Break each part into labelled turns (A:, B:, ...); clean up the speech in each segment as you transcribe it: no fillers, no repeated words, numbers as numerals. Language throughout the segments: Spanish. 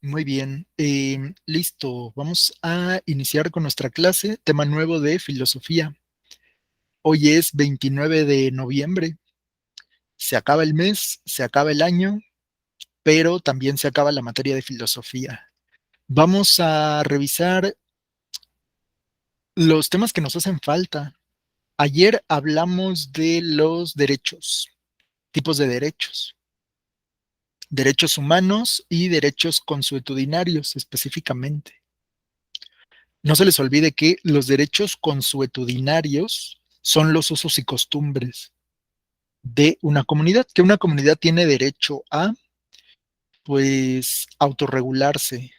A: Muy bien, listo. Vamos a iniciar con nuestra clase, tema nuevo de filosofía. Hoy es 29 de noviembre. Se acaba el mes, se acaba el año, pero también se acaba la materia de filosofía. Vamos a revisar los temas que nos hacen falta. Ayer hablamos de los derechos, tipos de derechos, derechos humanos y derechos consuetudinarios específicamente. No se les olvide que los derechos consuetudinarios son los usos y costumbres de una comunidad, que una comunidad tiene derecho a, pues, autorregularse,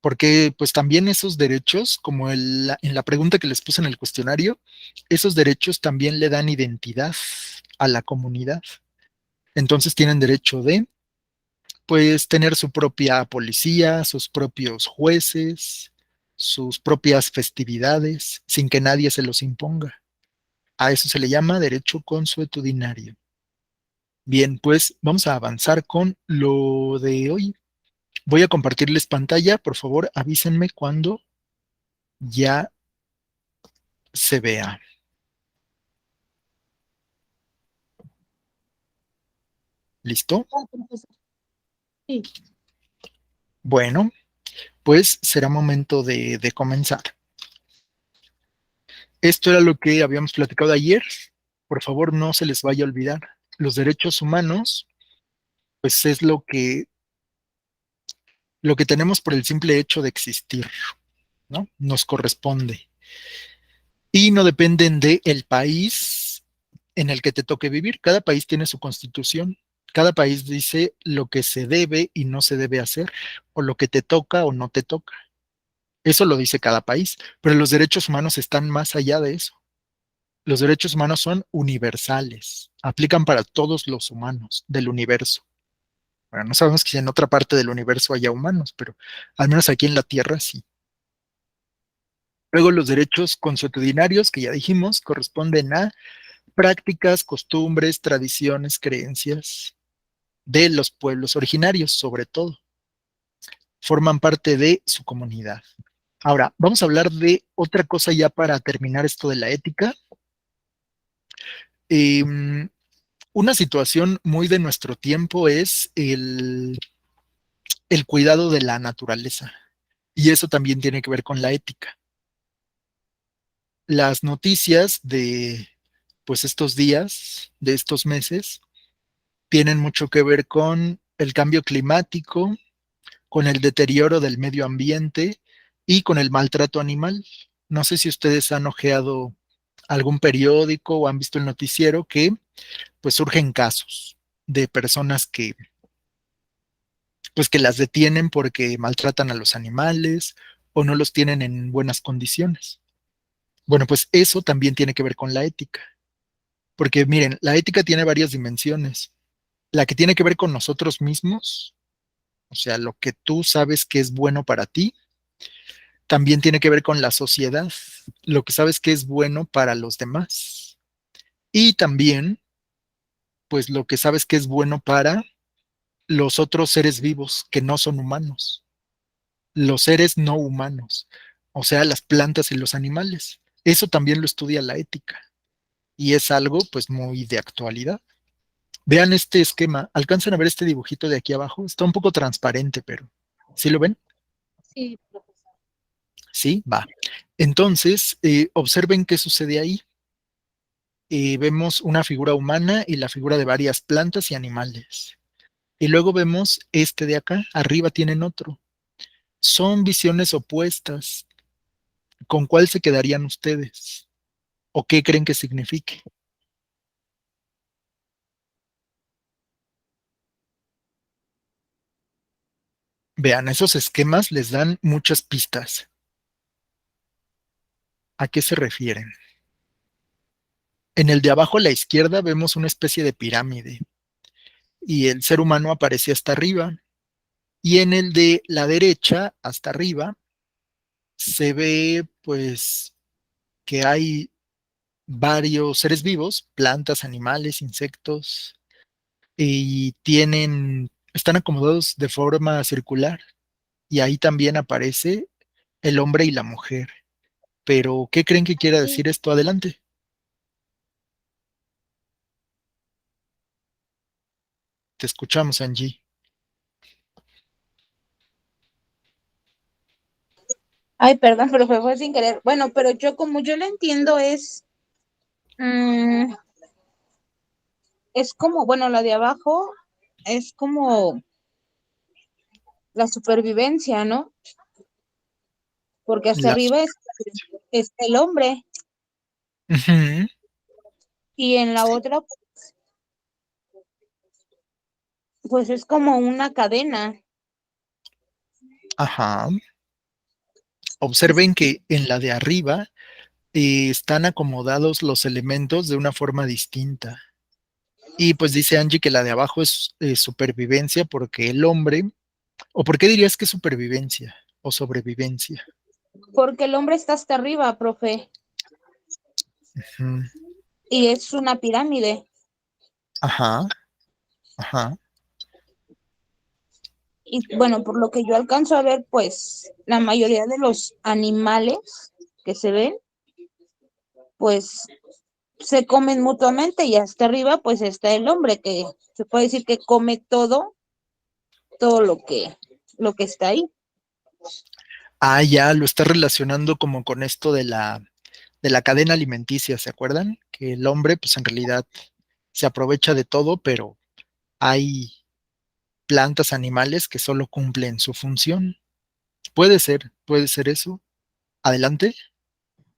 A: porque, pues, también esos derechos, como en la pregunta que les puse en el cuestionario, esos derechos también le dan identidad a la comunidad. Entonces tienen derecho de, pues, tener su propia policía, sus propios jueces, sus propias festividades, sin que nadie se los imponga. A eso se le llama derecho consuetudinario. Bien, pues vamos a avanzar con lo de hoy. Voy a compartirles pantalla. Por favor, avísenme cuando ya se vea. ¿Listo?
B: Ah, profesor. Sí.
A: Bueno, pues será momento de comenzar. Esto era lo que habíamos platicado ayer. Por favor, no se les vaya a olvidar. Los derechos humanos, pues es lo que tenemos por el simple hecho de existir, ¿no? Nos corresponde. Y no dependen del país en el que te toque vivir. Cada país tiene su constitución. Cada país dice lo que se debe y no se debe hacer, o lo que te toca o no te toca. Eso lo dice cada país, pero los derechos humanos están más allá de eso. Los derechos humanos son universales, aplican para todos los humanos del universo. Bueno, no sabemos que en otra parte del universo haya humanos, pero al menos aquí en la Tierra sí. Luego los derechos consuetudinarios, que ya dijimos, corresponden a prácticas, costumbres, tradiciones, creencias de los pueblos originarios, sobre todo. Forman parte de su comunidad. Ahora, vamos a hablar de otra cosa ya para terminar esto de la ética. Eh, una situación muy de nuestro tiempo es el cuidado de la naturaleza. Y eso también tiene que ver con la ética. Las noticias de pues estos días, de estos meses, tienen mucho que ver con el cambio climático, con el deterioro del medio ambiente y con el maltrato animal. No sé si ustedes han ojeado algún periódico o han visto el noticiero que pues surgen casos de personas que pues que las detienen porque maltratan a los animales o no los tienen en buenas condiciones. Bueno, pues eso también tiene que ver con la ética, porque miren, la ética tiene varias dimensiones. La que tiene que ver con nosotros mismos, o sea, lo que tú sabes que es bueno para ti, también tiene que ver con la sociedad, lo que sabes que es bueno para los demás. Y también, pues lo que sabes que es bueno para los otros seres vivos que no son humanos, los seres no humanos, o sea, las plantas y los animales. Eso también lo estudia la ética y es algo pues muy de actualidad. Vean este esquema, alcanzan a ver este dibujito de aquí abajo, está un poco transparente, pero ¿sí lo ven?
B: Sí, profesor.
A: Sí, va. Entonces, observen qué sucede ahí. Vemos una figura humana y la figura de varias plantas y animales. Y luego vemos este de acá, arriba tienen otro. Son visiones opuestas. ¿Con cuál se quedarían ustedes? ¿O qué creen que signifique? Vean, esos esquemas les dan muchas pistas. ¿A qué se refieren? En el de abajo a la izquierda vemos una especie de pirámide y el ser humano aparece hasta arriba. Y en el de la derecha, hasta arriba, se ve pues que hay varios seres vivos, plantas, animales, insectos, y tienen están acomodados de forma circular y ahí también aparece el hombre y la mujer. Pero, ¿qué creen que quiera
B: Sí.
A: decir esto? Adelante. Te escuchamos, Angie.
B: Ay, perdón, pero fue sin querer. Bueno, pero yo como yo lo entiendo mm, es como, bueno, la de abajo es como la supervivencia, ¿no? Porque hasta
A: La-
B: arriba es el hombre
A: Ujú.
B: y en la
A: Sí.
B: otra, pues es como una cadena.
A: Ajá. Observen que en la de arriba están acomodados los elementos de una forma distinta. Y pues dice Angie que la de abajo es supervivencia porque el hombre, ¿o por qué dirías que es supervivencia o sobrevivencia?
B: Porque el hombre está hasta arriba, profe,
A: Ujú.
B: y es una pirámide.
A: Ajá, ajá.
B: Y bueno, por lo que yo alcanzo a ver, pues la mayoría de los animales que se ven, pues se comen mutuamente y hasta arriba pues está el hombre que se puede decir que come todo lo que está ahí.
A: Ah, ya lo está relacionando como con esto de la cadena alimenticia, ¿se acuerdan? Que el hombre, pues en realidad se aprovecha de todo, pero hay plantas, animales que solo cumplen su función. Puede ser eso. Adelante.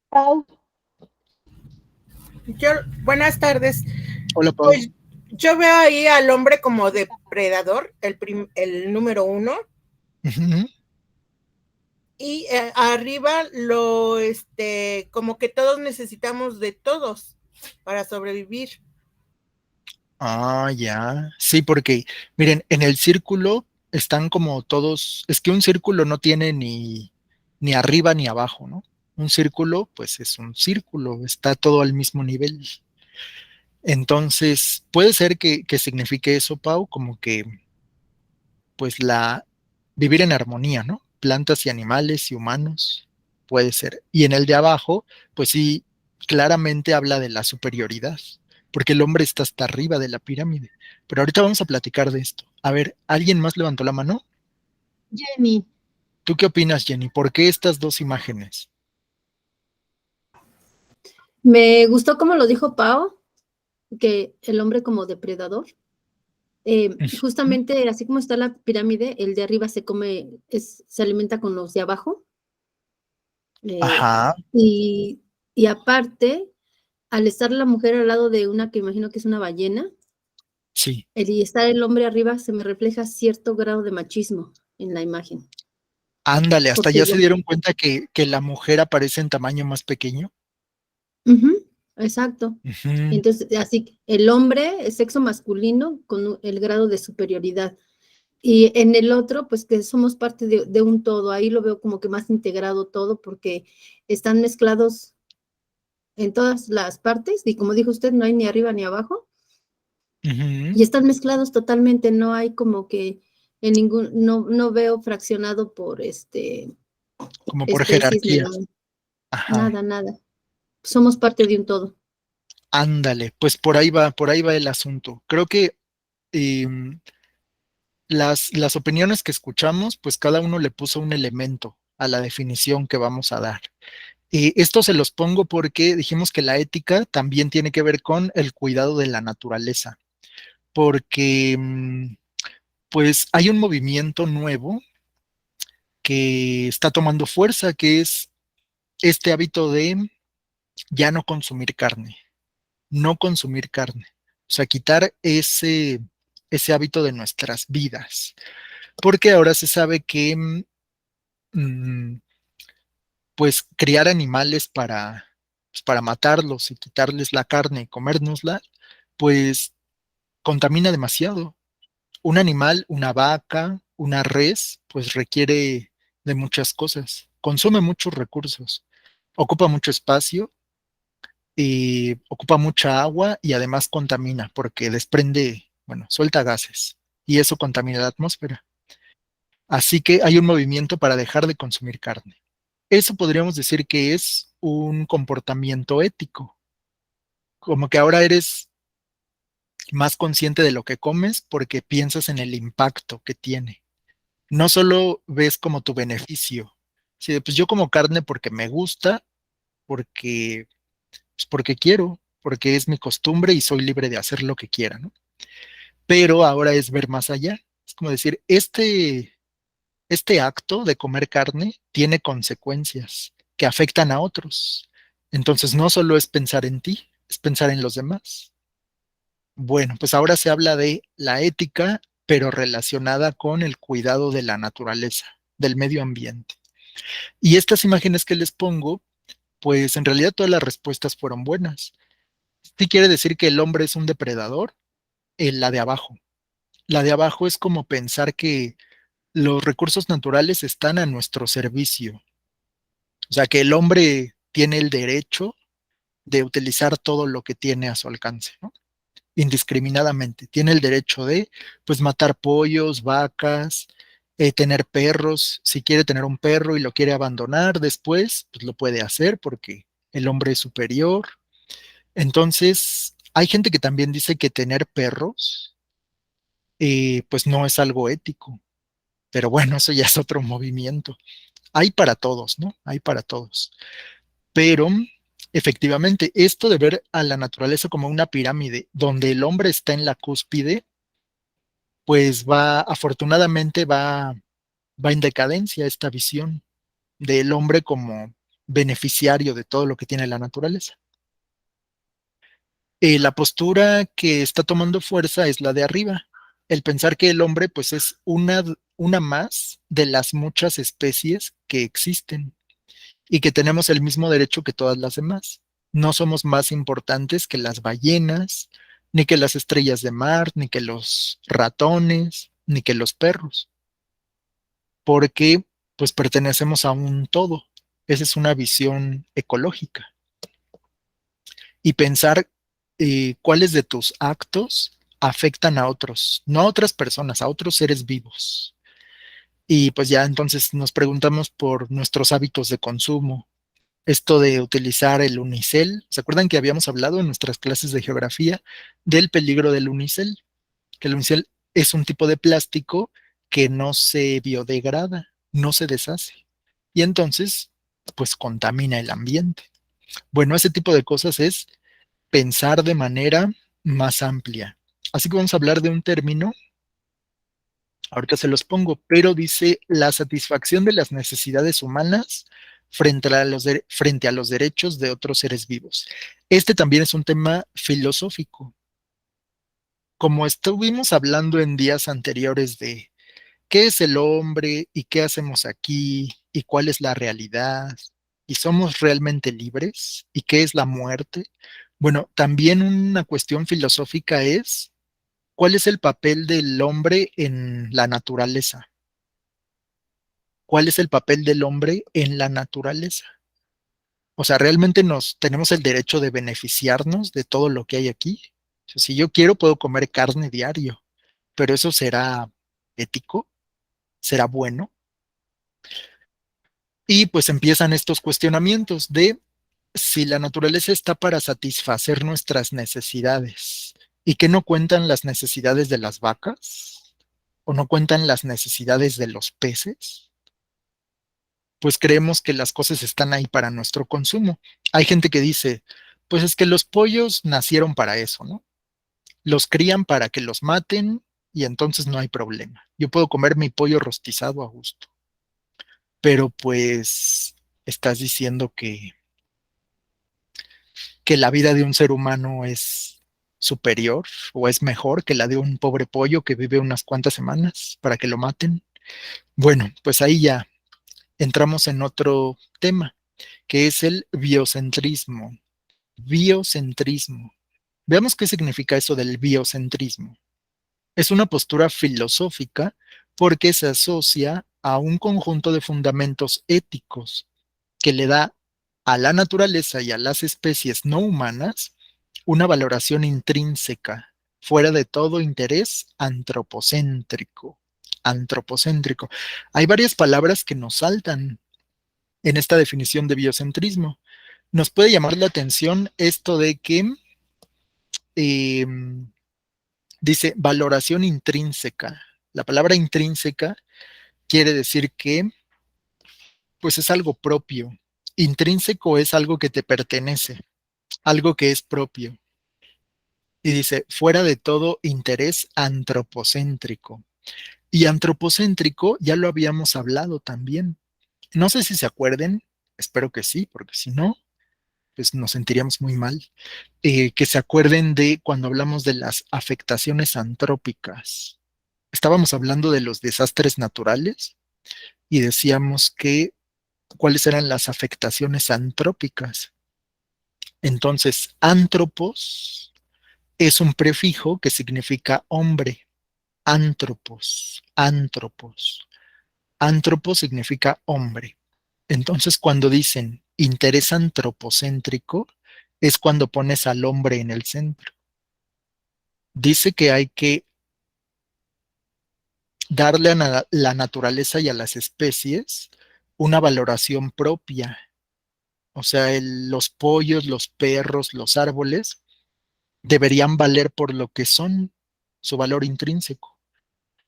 B: Pau,
C: Yo, buenas tardes.
A: Hola, Pau.
C: Pues yo veo ahí al hombre como depredador, el número uno,
A: Ujú.
C: y arriba como que todos necesitamos de todos para sobrevivir.
A: Ah, ya. Sí, porque, miren, en el círculo están como todos, es que un círculo no tiene ni arriba ni abajo, ¿no? Un círculo, pues es un círculo, está todo al mismo nivel. Entonces, puede ser que signifique eso, Pau, como que, pues vivir en armonía, ¿no? Plantas y animales y humanos, puede ser. Y en el de abajo, pues sí, claramente habla de la superioridad, porque el hombre está hasta arriba de la pirámide. Pero ahorita vamos a platicar de esto. A ver, ¿alguien más levantó la mano?
B: Jenny,
A: ¿Tú qué opinas, Jenny? ¿Por qué estas dos imágenes?
D: Me gustó como lo dijo Pau, que el hombre como depredador.
A: Ujú.
D: Justamente así como está la pirámide, el de arriba se come, se alimenta con los de abajo. eh,
A: Ajá,
D: y, y aparte, al estar la mujer al lado de una que imagino que es una ballena,
A: sí.
D: y estar el hombre arriba, se me refleja cierto grado de machismo en la imagen.
A: Ándale, hasta
D: Porque
A: ya se dieron cuenta que la mujer aparece en tamaño más pequeño.
D: Ujú, exacto.
A: Ujú,
D: Entonces, así, el hombre, el sexo masculino, con el grado de superioridad. Y en el otro, pues que somos parte de un todo. Ahí lo veo como que más integrado todo porque están mezclados en todas las partes y como dijo usted, no hay ni arriba ni abajo
A: ujú.
D: y están mezclados totalmente. No hay como que en ningún, no veo fraccionado por
A: Como por
D: especies ni
A: jerarquía.
D: nada,
A: Ajá.
D: nada, nada. Somos parte de un todo.
A: Ándale, pues por ahí va el asunto. Creo que em, las opiniones que escuchamos, pues cada uno le puso un elemento a la definición que vamos a dar. Esto se los pongo porque dijimos que la ética también tiene que ver con el cuidado de la naturaleza, porque pues hay un movimiento nuevo que está tomando fuerza, que es este hábito de ya no consumir carne, no consumir carne, o sea, quitar ese hábito de nuestras vidas, porque ahora se sabe que mm, pues criar animales pues, para matarlos y quitarles la carne y comérnosla, pues contamina demasiado. Un animal, una vaca, una res, pues requiere de muchas cosas, consume muchos recursos, ocupa mucho espacio y ocupa mucha agua y además contamina porque desprende, bueno, suelta gases. y eso contamina la atmósfera. Así que hay un movimiento para dejar de consumir carne. Eso podríamos decir que es un comportamiento ético, como que ahora eres más consciente de lo que comes porque piensas en el impacto que tiene. No solo ves como tu beneficio. Sí, pues yo como carne porque me gusta, porque, pues porque quiero, porque es mi costumbre y soy libre de hacer lo que quiera, ¿no? Pero ahora es ver más allá. Es como decir, este acto de comer carne tiene consecuencias que afectan a otros. Entonces no solo es pensar en ti, es pensar en los demás. Bueno, pues ahora se habla de la ética, pero relacionada con el cuidado de la naturaleza, del medio ambiente. Y estas imágenes que les pongo, pues en realidad todas las respuestas fueron buenas. Sí quiere decir que el hombre es un depredador, la de abajo. La de abajo es como pensar que los recursos naturales están a nuestro servicio. O sea, que el hombre tiene el derecho de utilizar todo lo que tiene a su alcance, ¿no? Indiscriminadamente. Tiene el derecho de, pues, matar pollos, vacas, tener perros. Si quiere tener un perro y lo quiere abandonar después, pues lo puede hacer porque el hombre es superior. Entonces, hay gente que también dice que tener perros, pues no es algo ético. Pero bueno, eso ya es otro movimiento. Hay para todos, ¿no? Hay para todos. Pero efectivamente, esto de ver a la naturaleza como una pirámide donde el hombre está en la cúspide, pues afortunadamente va en decadencia esta visión del hombre como beneficiario de todo lo que tiene la naturaleza. La postura que está tomando fuerza es la de arriba, el pensar que el hombre pues es una más de las muchas especies que existen y que tenemos el mismo derecho que todas las demás. No somos más importantes que las ballenas, ni que las estrellas de mar, ni que los ratones, ni que los perros, porque pues pertenecemos a un todo. Esa es una visión ecológica. Y pensar cuáles de tus actos afectan a otros, no a otras personas, a otros seres vivos. Y pues ya entonces nos preguntamos por nuestros hábitos de consumo, esto de utilizar el unicel. ¿Se acuerdan que habíamos hablado en nuestras clases de geografía del peligro del unicel? Que el unicel es un tipo de plástico que no se biodegrada, no se deshace. Y entonces, pues contamina el ambiente. Bueno, ese tipo de cosas es pensar de manera más amplia. Así que vamos a hablar de un término, ahorita se los pongo, pero dice la satisfacción de las necesidades humanas frente a los derechos de otros seres vivos. Este también es un tema filosófico. Como estuvimos hablando en días anteriores de qué es el hombre y qué hacemos aquí y cuál es la realidad y somos realmente libres y qué es la muerte. Bueno, también una cuestión filosófica es cuál es el papel del hombre en la naturaleza. ¿Cuál es el papel del hombre en la naturaleza? O sea, ¿realmente nos tenemos el derecho de beneficiarnos de todo lo que hay aquí? O sea, si yo quiero, puedo comer carne diario, pero ¿eso será ético? ¿Será bueno? Y pues empiezan estos cuestionamientos de si la naturaleza está para satisfacer nuestras necesidades y que no cuentan las necesidades de las vacas o no cuentan las necesidades de los peces, pues creemos que las cosas están ahí para nuestro consumo. Hay gente que dice, pues es que los pollos nacieron para eso, ¿no? Los crían para que los maten y entonces no hay problema. Yo puedo comer mi pollo rostizado a gusto, pero pues estás diciendo que la vida de un ser humano es superior o es mejor que la de un pobre pollo que vive unas cuantas semanas para que lo maten. Bueno, pues ahí ya entramos en otro tema, que es el biocentrismo. Biocentrismo. Veamos qué significa eso del biocentrismo. Es una postura filosófica porque se asocia a un conjunto de fundamentos éticos que le da a la naturaleza y a las especies no humanas una valoración intrínseca fuera de todo interés antropocéntrico. Antropocéntrico. Hay varias palabras que nos saltan en esta definición de biocentrismo. Nos puede llamar la atención esto de que eh, dice valoración intrínseca. La palabra intrínseca quiere decir que pues es algo propio. Intrínseco es algo que te pertenece, algo que es propio. Y dice, fuera de todo interés antropocéntrico. Y antropocéntrico ya lo habíamos hablado también. No sé si se acuerden, espero que sí, porque si no, pues nos sentiríamos muy mal. Que se acuerden de cuando hablamos de las afectaciones antrópicas. Estábamos hablando de los desastres naturales y decíamos que cuáles eran las afectaciones antrópicas. Entonces, antropos es un prefijo que significa hombre. Antropos, antropos. Antropo significa hombre. Entonces, cuando dicen interés antropocéntrico, es cuando pones al hombre en el centro. Dice que hay que darle a la naturaleza y a las especies una valoración propia. O sea, los pollos, los perros, los árboles deberían valer por lo que son, su valor intrínseco,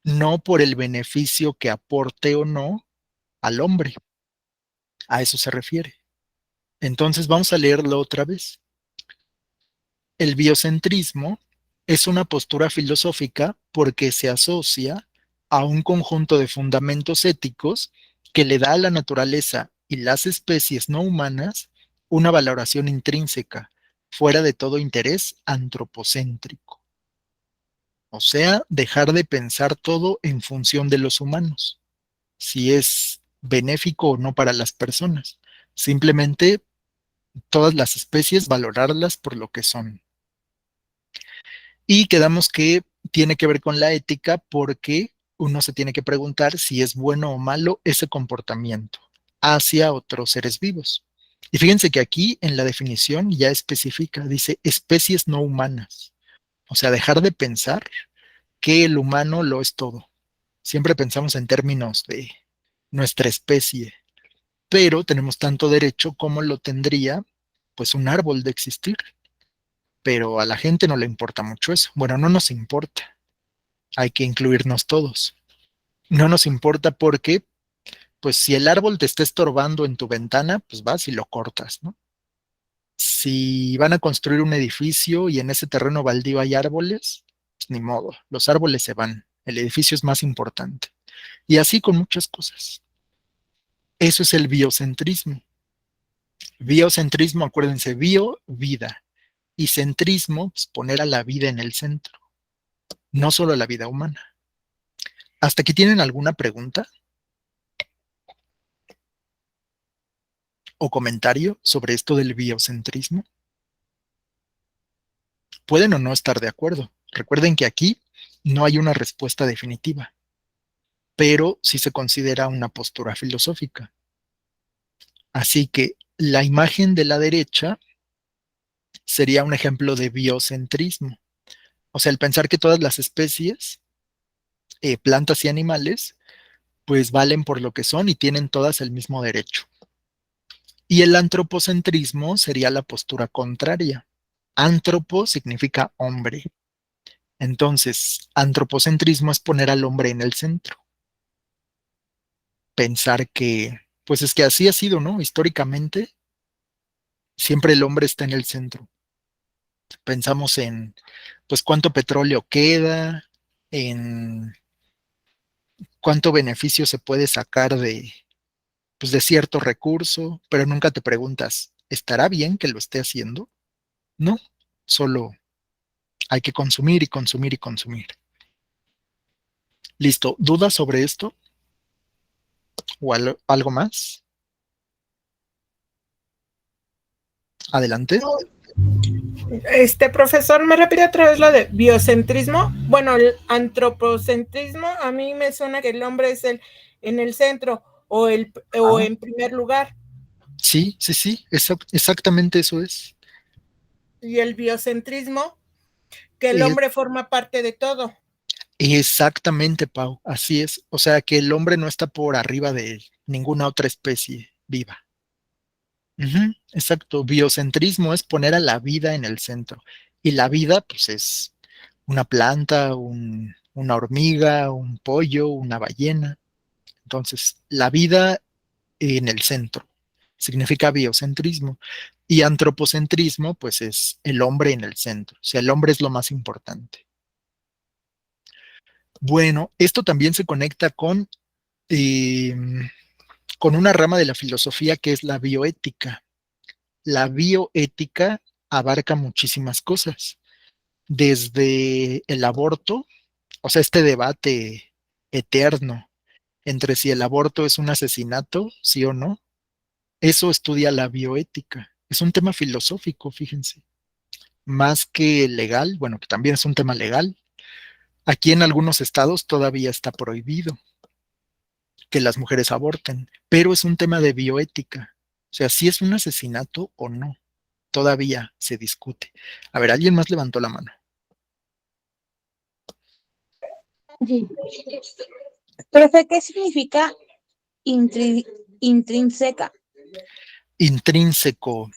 A: no por el beneficio que aporte o no al hombre. A eso se refiere. Entonces vamos a leerlo otra vez. El biocentrismo es una postura filosófica porque se asocia a un conjunto de fundamentos éticos que le da a la naturaleza y las especies no humanas una valoración intrínseca, fuera de todo interés antropocéntrico. O sea, dejar de pensar todo en función de los humanos, si es benéfico o no para las personas. Simplemente todas las especies valorarlas por lo que son. Y quedamos que tiene que ver con la ética porque uno se tiene que preguntar si es bueno o malo ese comportamiento hacia otros seres vivos. Y fíjense que aquí en la definición ya especifica, dice especies no humanas. O sea, dejar de pensar que el humano lo es todo. Siempre pensamos en términos de nuestra especie, pero tenemos tanto derecho como lo tendría pues un árbol de existir. Pero a la gente no le importa mucho eso. Bueno, no nos importa. Hay que incluirnos todos. No nos importa porque, pues si el árbol te está estorbando en tu ventana, pues vas y lo cortas, ¿no? Si van a construir un edificio y en ese terreno baldío hay árboles, pues ni modo, los árboles se van. El edificio es más importante. Y así con muchas cosas. Eso es el biocentrismo. Biocentrismo, acuérdense, bio, vida. Y centrismo, pues poner a la vida en el centro, no solo a la vida humana. ¿Hasta aquí tienen alguna pregunta o comentario sobre esto del biocentrismo? Pueden o no estar de acuerdo. Recuerden que aquí no hay una respuesta definitiva, pero sí se considera una postura filosófica. Así que la imagen de la derecha sería un ejemplo de biocentrismo. O sea, el pensar que todas las especies, plantas y animales, pues valen por lo que son y tienen todas el mismo derecho. Y el antropocentrismo sería la postura contraria. Antropo significa hombre. Entonces, antropocentrismo es poner al hombre en el centro. Pensar que, pues es que así ha sido, ¿no? Históricamente, siempre el hombre está en el centro. Pensamos en, pues, cuánto petróleo queda, en cuánto beneficio se puede sacar de, pues, de cierto recurso, pero nunca te preguntas, ¿estará bien que lo esté haciendo? No, solo hay que consumir y consumir y consumir. Listo. ¿Dudas sobre esto? ¿O algo más? Adelante.
C: Profesor, ¿me repite otra vez lo de biocentrismo? Bueno, el antropocentrismo, a mí me suena que el hombre es en el centro o en primer lugar.
A: Sí, exactamente eso es.
C: Y el biocentrismo, que el hombre forma parte de todo.
A: Exactamente, Pau, así es. O sea, que el hombre no está por arriba de ninguna otra especie viva. Ujú, exacto. Biocentrismo es poner a la vida en el centro. Y la vida, pues, es una planta, una hormiga, un pollo, una ballena. Entonces, la vida en el centro significa biocentrismo. Y antropocentrismo, pues, es el hombre en el centro. O sea, el hombre es lo más importante. Bueno, esto también se conecta eh, con una rama de la filosofía que es la bioética. La bioética abarca muchísimas cosas, desde el aborto, o sea, este debate eterno entre si el aborto es un asesinato, sí o no, eso estudia la bioética. Es un tema filosófico, fíjense, más que legal, bueno, que también es un tema legal. Aquí en algunos estados todavía está prohibido que las mujeres aborten, pero es un tema de bioética. O sea, si es un asesinato o no, todavía se discute. A ver, ¿alguien más levantó la mano?
B: Sí. Profe, ¿qué significa intrínseca?
A: Intrínseco.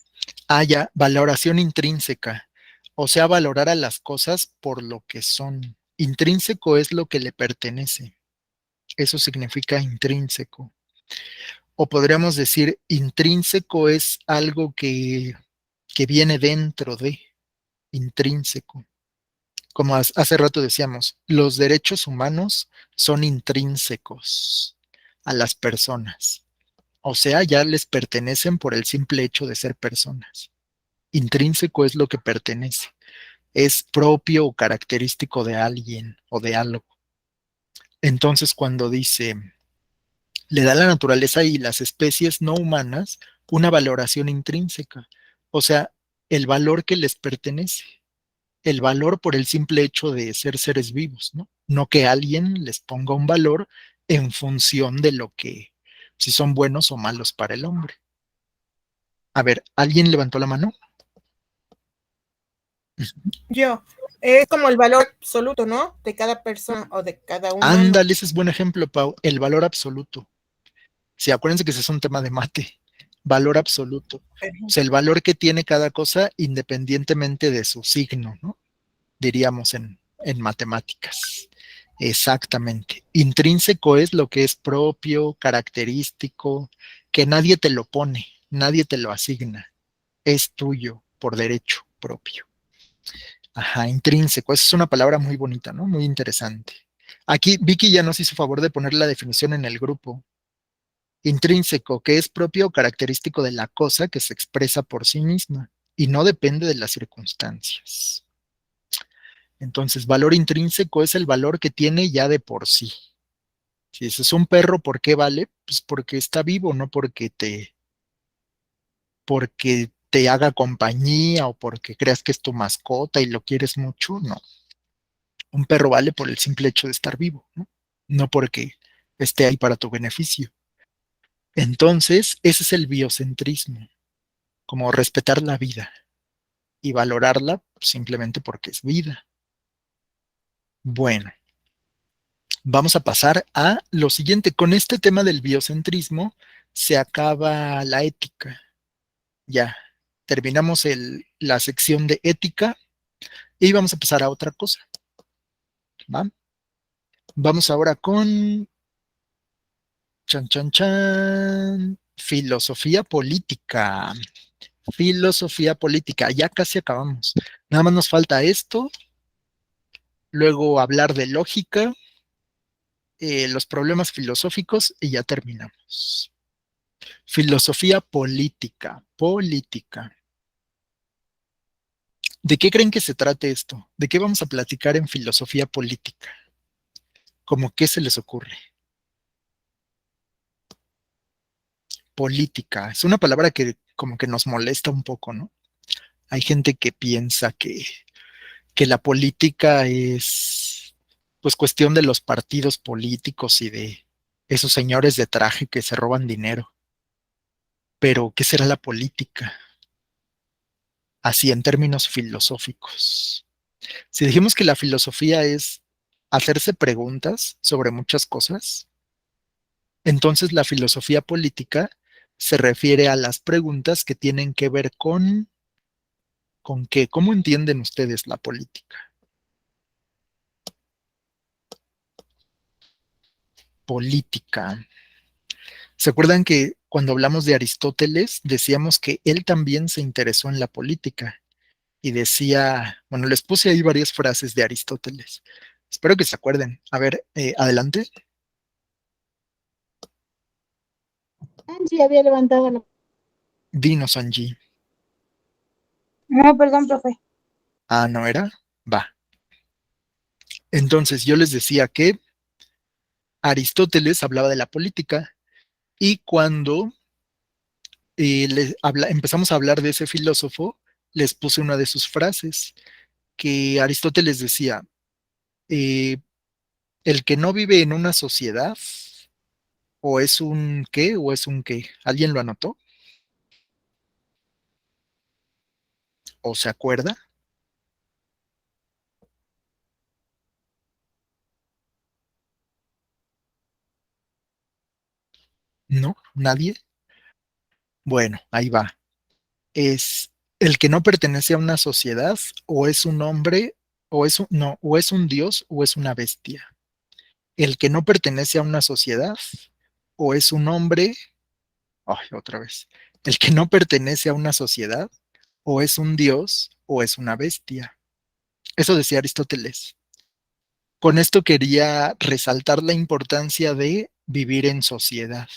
A: Ah, ya, valoración intrínseca. O sea, valorar a las cosas por lo que son. Intrínseco es lo que le pertenece. Eso significa intrínseco. O podríamos decir, intrínseco es algo que viene dentro de, intrínseco. Como hace rato decíamos, los derechos humanos son intrínsecos a las personas. O sea, ya les pertenecen por el simple hecho de ser personas. Intrínseco es lo que pertenece. Es propio o característico de alguien o de algo. Entonces, cuando dice, le da a la naturaleza y las especies no humanas una valoración intrínseca, o sea, el valor que les pertenece, el valor por el simple hecho de ser seres vivos, ¿no? No que alguien les ponga un valor en función de lo que, si son buenos o malos para el hombre. A ver, ¿alguien levantó la mano?
C: Yo, es como el valor absoluto, ¿no? De cada persona o de cada humano.
A: Ándale, ese es buen ejemplo, Pau, el valor absoluto. Sí, acuérdense que ese es un tema de mate, valor absoluto. O sea, el valor que tiene cada cosa independientemente de su signo, ¿no? Diríamos en matemáticas. Exactamente. Intrínseco es lo que es propio, característico, que nadie te lo pone, nadie te lo asigna. Es tuyo por derecho propio. Ajá, intrínseco. Esa es una palabra muy bonita, ¿no? Muy interesante. Aquí Vicky ya nos hizo favor de poner la definición en el grupo. Intrínseco, que es propio o característico de la cosa que se expresa por sí misma y no depende de las circunstancias. Entonces, valor intrínseco es el valor que tiene ya de por sí. Si ese es un perro, ¿por qué vale? Pues porque está vivo, no porque te haga compañía o porque creas que es tu mascota y lo quieres mucho, no. Un perro vale por el simple hecho de estar vivo, ¿no? No porque esté ahí para tu beneficio. Entonces, ese es el biocentrismo, como respetar la vida y valorarla simplemente porque es vida. Bueno, vamos a pasar a lo siguiente. Con este tema del biocentrismo se acaba la ética. Ya, terminamos la sección de ética y vamos a pasar a otra cosa. ¿Va? Vamos ahora con chan, chan, chan, filosofía política. Filosofía política. Ya casi acabamos. Nada más nos falta esto, luego hablar de lógica, los problemas filosóficos y ya terminamos. Filosofía política, política. ¿De qué creen que se trate esto? ¿De qué vamos a platicar en filosofía política? ¿Cómo qué se les ocurre? Política. Es una palabra que como que nos molesta un poco, ¿no? Hay gente que piensa que la política es pues cuestión de los partidos políticos y de esos señores de traje que se roban dinero. Pero, ¿qué será la política? Así en términos filosóficos. Si dijimos que la filosofía es hacerse preguntas sobre muchas cosas, entonces la filosofía política se refiere a las preguntas que tienen que ver ¿con qué? ¿Cómo entienden ustedes la política? Política. ¿Se acuerdan que cuando hablamos de Aristóteles decíamos que él también se interesó en la política? Y decía, bueno, les puse ahí varias frases de Aristóteles. Espero que se acuerden. A ver, adelante.
E: Angie había levantado la...
A: Dinos, Angie.
B: No, perdón, profe.
A: Ah, ¿no era? Va. Entonces, yo les decía que Aristóteles hablaba de la política y cuando empezamos a hablar de ese filósofo, les puse una de sus frases, que Aristóteles decía, eh, el que no vive en una sociedad, o es un qué, o es un qué. ¿Alguien lo anotó? ¿O se acuerda? ¿No? ¿Nadie? Bueno, ahí va. Es el que no pertenece a una sociedad, o es un hombre, no, o es un dios, o es una bestia. El que no pertenece a una sociedad, o es un hombre, ay, otra vez. El que no pertenece a una sociedad, o es un dios, o es una bestia. Eso decía Aristóteles. Con esto quería resaltar la importancia de vivir en sociedad.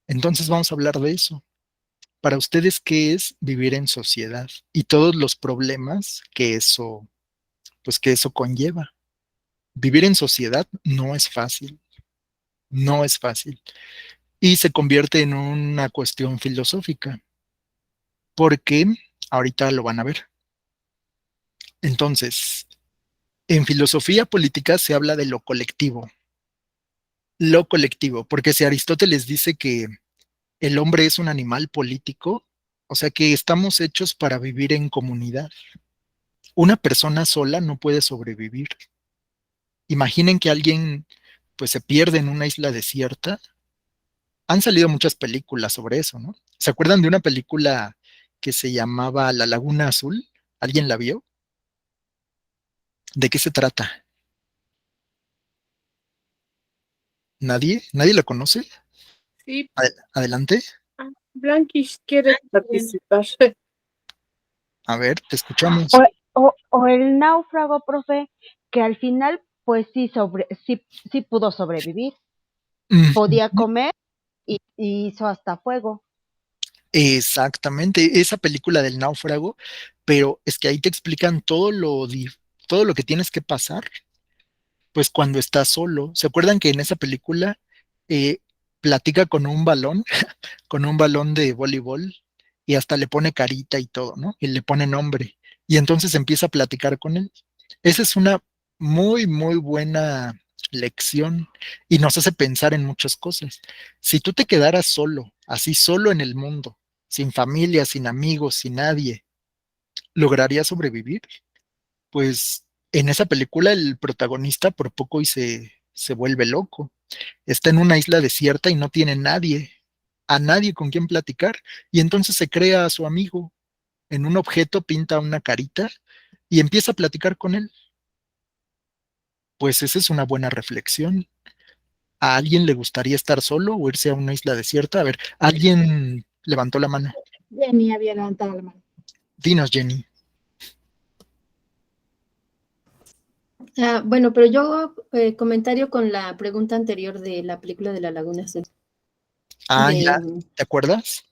A: Entonces vamos a hablar de eso. Para ustedes, ¿qué es vivir en sociedad? Y todos los problemas pues que eso conlleva. Vivir en sociedad no es fácil, no es fácil. Y se convierte en una cuestión filosófica, porque ahorita lo van a ver. Entonces, en filosofía política se habla de lo colectivo, porque si Aristóteles dice que el hombre es un animal político, o sea que estamos hechos para vivir en comunidad. Una persona sola no puede sobrevivir. Imaginen que alguien pues se pierde en una isla desierta. Han salido muchas películas sobre eso, ¿no? ¿Se acuerdan de una película que se llamaba La Laguna Azul? ¿Alguien la vio? ¿De qué se trata? ¿Nadie? ¿Nadie la conoce?
C: Sí,
A: Adelante.
C: Blanquish quiere participar.
A: A ver, te escuchamos.
E: O el náufrago, profe, que al final, pues sí pudo sobrevivir. Podía
A: Ujú.
E: comer y hizo hasta fuego.
A: Exactamente, esa película del náufrago, pero es que ahí te explican todo lo que tienes que pasar, pues cuando estás solo. ¿Se acuerdan que en esa película eh, platica con un balón de voleibol y hasta le pone carita y todo, ¿no? Y le pone nombre y entonces empieza a platicar con él. Esa es una muy, muy buena lección y nos hace pensar en muchas cosas. Si tú te quedaras solo, así solo en el mundo, sin familia, sin amigos, sin nadie, ¿lograrías sobrevivir? Pues en esa película el protagonista por poco se vuelve loco. Está en una isla desierta y no tiene nadie, a nadie con quien platicar, y entonces se crea a su amigo. En un objeto pinta una carita y empieza a platicar con él. Pues esa es una buena reflexión. ¿A alguien le gustaría estar solo o irse a una isla desierta? A ver, alguien levantó la mano.
E: Jenny había levantado la mano.
A: Dinos, Jenny.
D: Bueno, pero yo comentario con la pregunta anterior de la película de La Laguna Azul.
A: Ah, ya, ¿te acuerdas?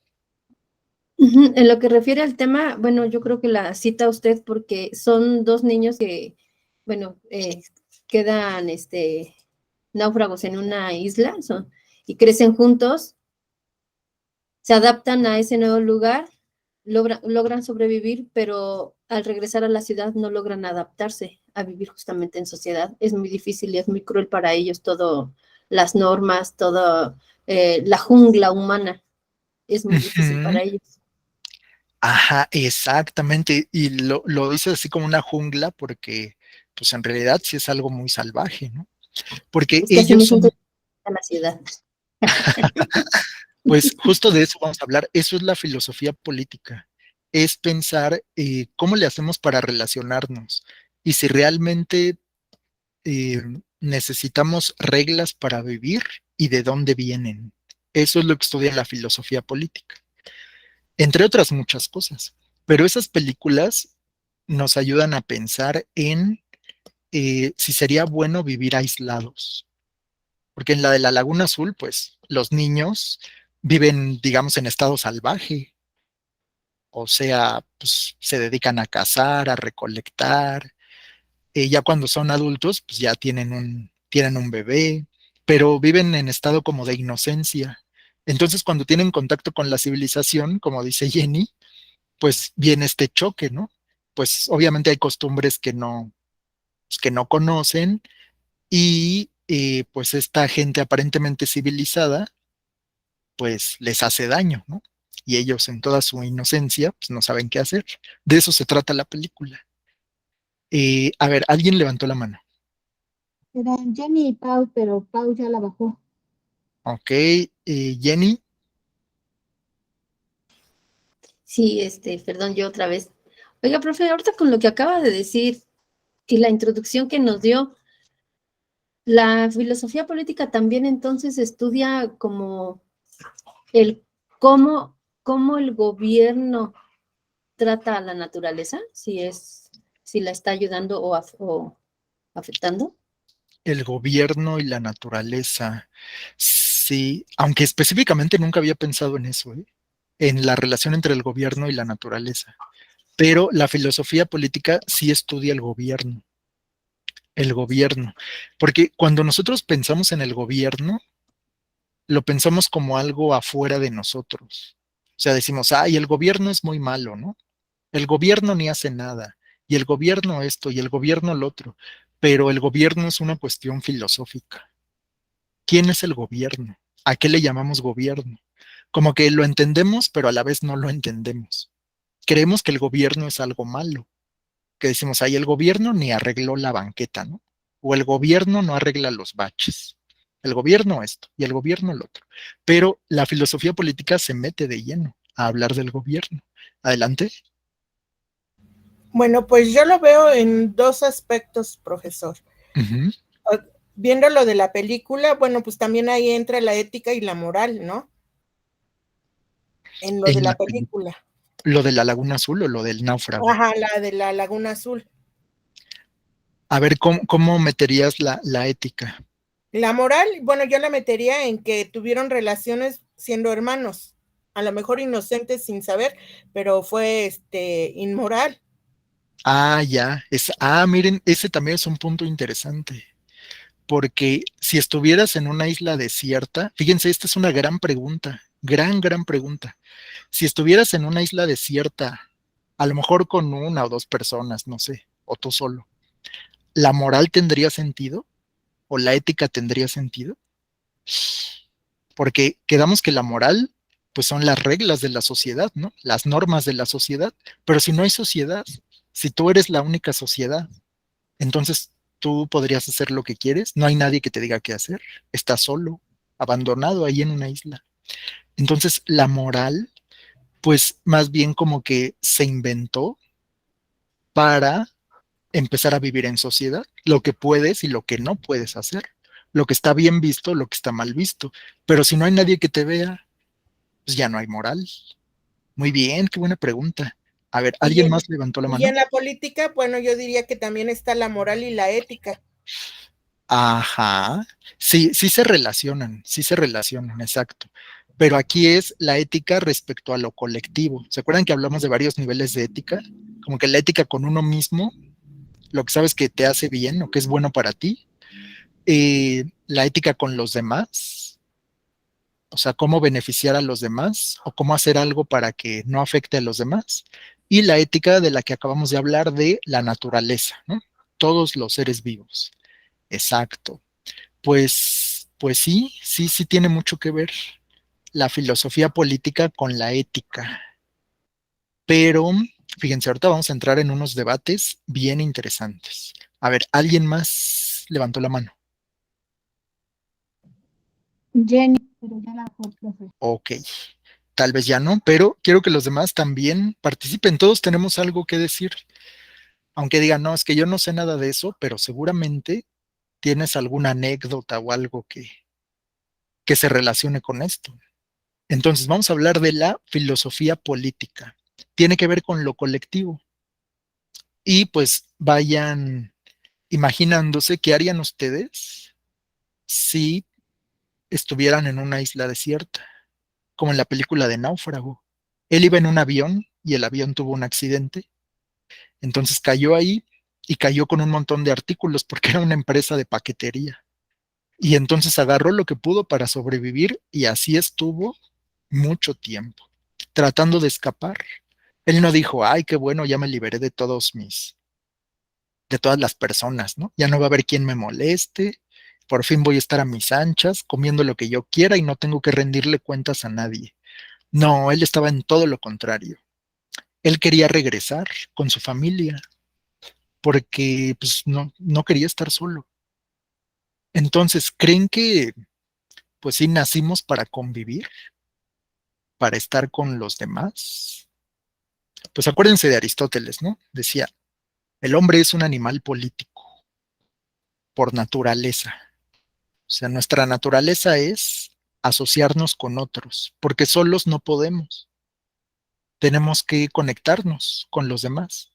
D: En lo que refiere al tema, bueno, yo creo que la cita usted porque son dos niños que, bueno, quedan náufragos en una isla y crecen juntos, se adaptan a ese nuevo lugar, logran sobrevivir, pero al regresar a la ciudad no logran adaptarse a vivir justamente en sociedad. Es muy difícil y es muy cruel para ellos todo, las normas, todo la jungla humana, es muy difícil
A: Ujú.
D: para ellos.
A: Ajá, exactamente. Y lo dice así como una jungla porque, pues en realidad sí es algo muy salvaje, ¿no? Porque
D: Es que así me
A: ellos
D: siento
A: son,
D: en la ciudad.
A: pues justo de eso vamos a hablar. Eso es la filosofía política. Es pensar cómo le hacemos para relacionarnos y si realmente eh, necesitamos reglas para vivir y de dónde vienen. Eso es lo que estudia la filosofía política, entre otras muchas cosas. Pero esas películas nos ayudan a pensar en si sería bueno vivir aislados. Porque en la de la Laguna Azul, pues los niños viven, digamos, en estado salvaje. O sea, pues se dedican a cazar, a recolectar. Ya cuando son adultos, pues ya tienen un bebé, pero viven en estado como de inocencia. Entonces, cuando tienen contacto con la civilización, como dice Jenny, pues viene este choque, ¿no? Pues obviamente hay costumbres que no conocen y pues esta gente aparentemente civilizada, pues les hace daño, ¿no? Y ellos en toda su inocencia, pues no saben qué hacer. De eso se trata la película. A ver, alguien levantó la mano.
F: Eran Jenny y Pau, pero Pau ya la bajó.
A: Ok, Jenny,
D: Sí, perdón, yo otra vez. Oiga, profe, ahorita con lo que acaba de decir y la introducción que nos dio, la filosofía política también entonces estudia como el cómo el gobierno trata a la naturaleza, si la está ayudando o afectando.
A: el gobierno y la naturaleza. Sí, aunque específicamente nunca había pensado en eso, ¿eh? En la relación entre el gobierno y la naturaleza. Pero la filosofía política sí estudia el gobierno, porque cuando nosotros pensamos en el gobierno, lo pensamos como algo afuera de nosotros. O sea, decimos, ay, el gobierno es muy malo, ¿no? El gobierno ni hace nada, y el gobierno esto, y el gobierno lo otro, pero el gobierno es una cuestión filosófica. ¿Quién es el gobierno? ¿A qué le llamamos gobierno? Como que lo entendemos, pero a la vez no lo entendemos. Creemos que el gobierno es algo malo, que decimos, ahí el gobierno ni arregló la banqueta, ¿no? O el gobierno no arregla los baches. El gobierno esto y el gobierno el otro. Pero la filosofía política se mete de lleno a hablar del gobierno. Adelante.
C: Bueno, pues yo lo veo en dos aspectos, profesor.
A: Ujú.
C: Viendo lo de la película, bueno, pues también ahí entra la ética y la moral, ¿no? En lo de
A: En
C: la
A: la
C: película.
A: lo de la Laguna Azul o lo del náufrago.
C: Ajá, la de la Laguna Azul.
A: A ver, ¿cómo meterías la ética?
C: La moral, bueno, yo la metería en que tuvieron relaciones siendo hermanos, a lo mejor inocentes sin saber, pero fue inmoral.
A: Ah, ya. Miren, ese también es un punto interesante. Porque si estuvieras en una isla desierta, fíjense, esta es una gran pregunta, gran pregunta. Si estuvieras en una isla desierta, a lo mejor con una o dos personas, no sé, o tú solo, ¿la moral tendría sentido? ¿O la ética tendría sentido? Porque quedamos que la moral, pues son las reglas de la sociedad, ¿no? Las normas de la sociedad. Pero si no hay sociedad, si tú eres la única sociedad, entonces tú podrías hacer lo que quieres, no hay nadie que te diga qué hacer, estás solo, abandonado ahí en una isla. Entonces la moral, pues más bien como que se inventó para empezar a vivir en sociedad, lo que puedes y lo que no puedes hacer, lo que está bien visto, lo que está mal visto. Pero si no hay nadie que te vea, pues ya no hay moral. Muy bien, qué buena pregunta. A ver,
C: Y
A: ¿alguien
C: en,
A: más levantó la
C: y
A: mano?
C: en la política, bueno, yo diría que también está la moral y la ética.
A: Ajá, sí, sí se relacionan, exacto. Pero aquí es la ética respecto a lo colectivo. ¿Se acuerdan que hablamos de varios niveles de ética? Como que la ética con uno mismo, lo que sabes que te hace bien o que es bueno para ti. La ética con los demás, o sea, cómo beneficiar a los demás o cómo hacer algo para que no afecte a los demás. Y la ética de la que acabamos de hablar de la naturaleza, ¿no? Todos los seres vivos. Exacto. Pues sí tiene mucho que ver la filosofía política con la ética. Pero fíjense, ahorita vamos a entrar en unos debates bien interesantes. A ver, ¿alguien más levantó la mano?
F: Jenny, pero ya la dejó, profe.
A: Ok, tal vez ya no, pero quiero que los demás también participen. Todos tenemos algo que decir. Aunque digan, no, es que yo no sé nada de eso, pero seguramente tienes alguna anécdota o algo que se relacione con esto. Entonces, vamos a hablar de la filosofía política. Tiene que ver con lo colectivo. Y pues vayan imaginándose qué harían ustedes si estuvieran en una isla desierta, como en la película de Náufrago. Él iba en un avión y el avión tuvo un accidente, entonces cayó ahí y cayó con un montón de artículos porque era una empresa de paquetería. Y entonces agarró lo que pudo para sobrevivir y así estuvo mucho tiempo, tratando de escapar. Él no dijo, ay, qué bueno, ya me liberé de todas las personas, ¿no? Ya no va a haber quien me moleste, por fin voy a estar a mis anchas, comiendo lo que yo quiera y no tengo que rendirle cuentas a nadie. No, él estaba en todo lo contrario. Él quería regresar con su familia porque pues no quería estar solo. Entonces, ¿creen que pues sí nacimos para convivir, para estar con los demás? Pues acuérdense de Aristóteles, ¿no? Decía, el hombre es un animal político por naturaleza. O sea, nuestra naturaleza es asociarnos con otros, porque solos no podemos. Tenemos que conectarnos con los demás,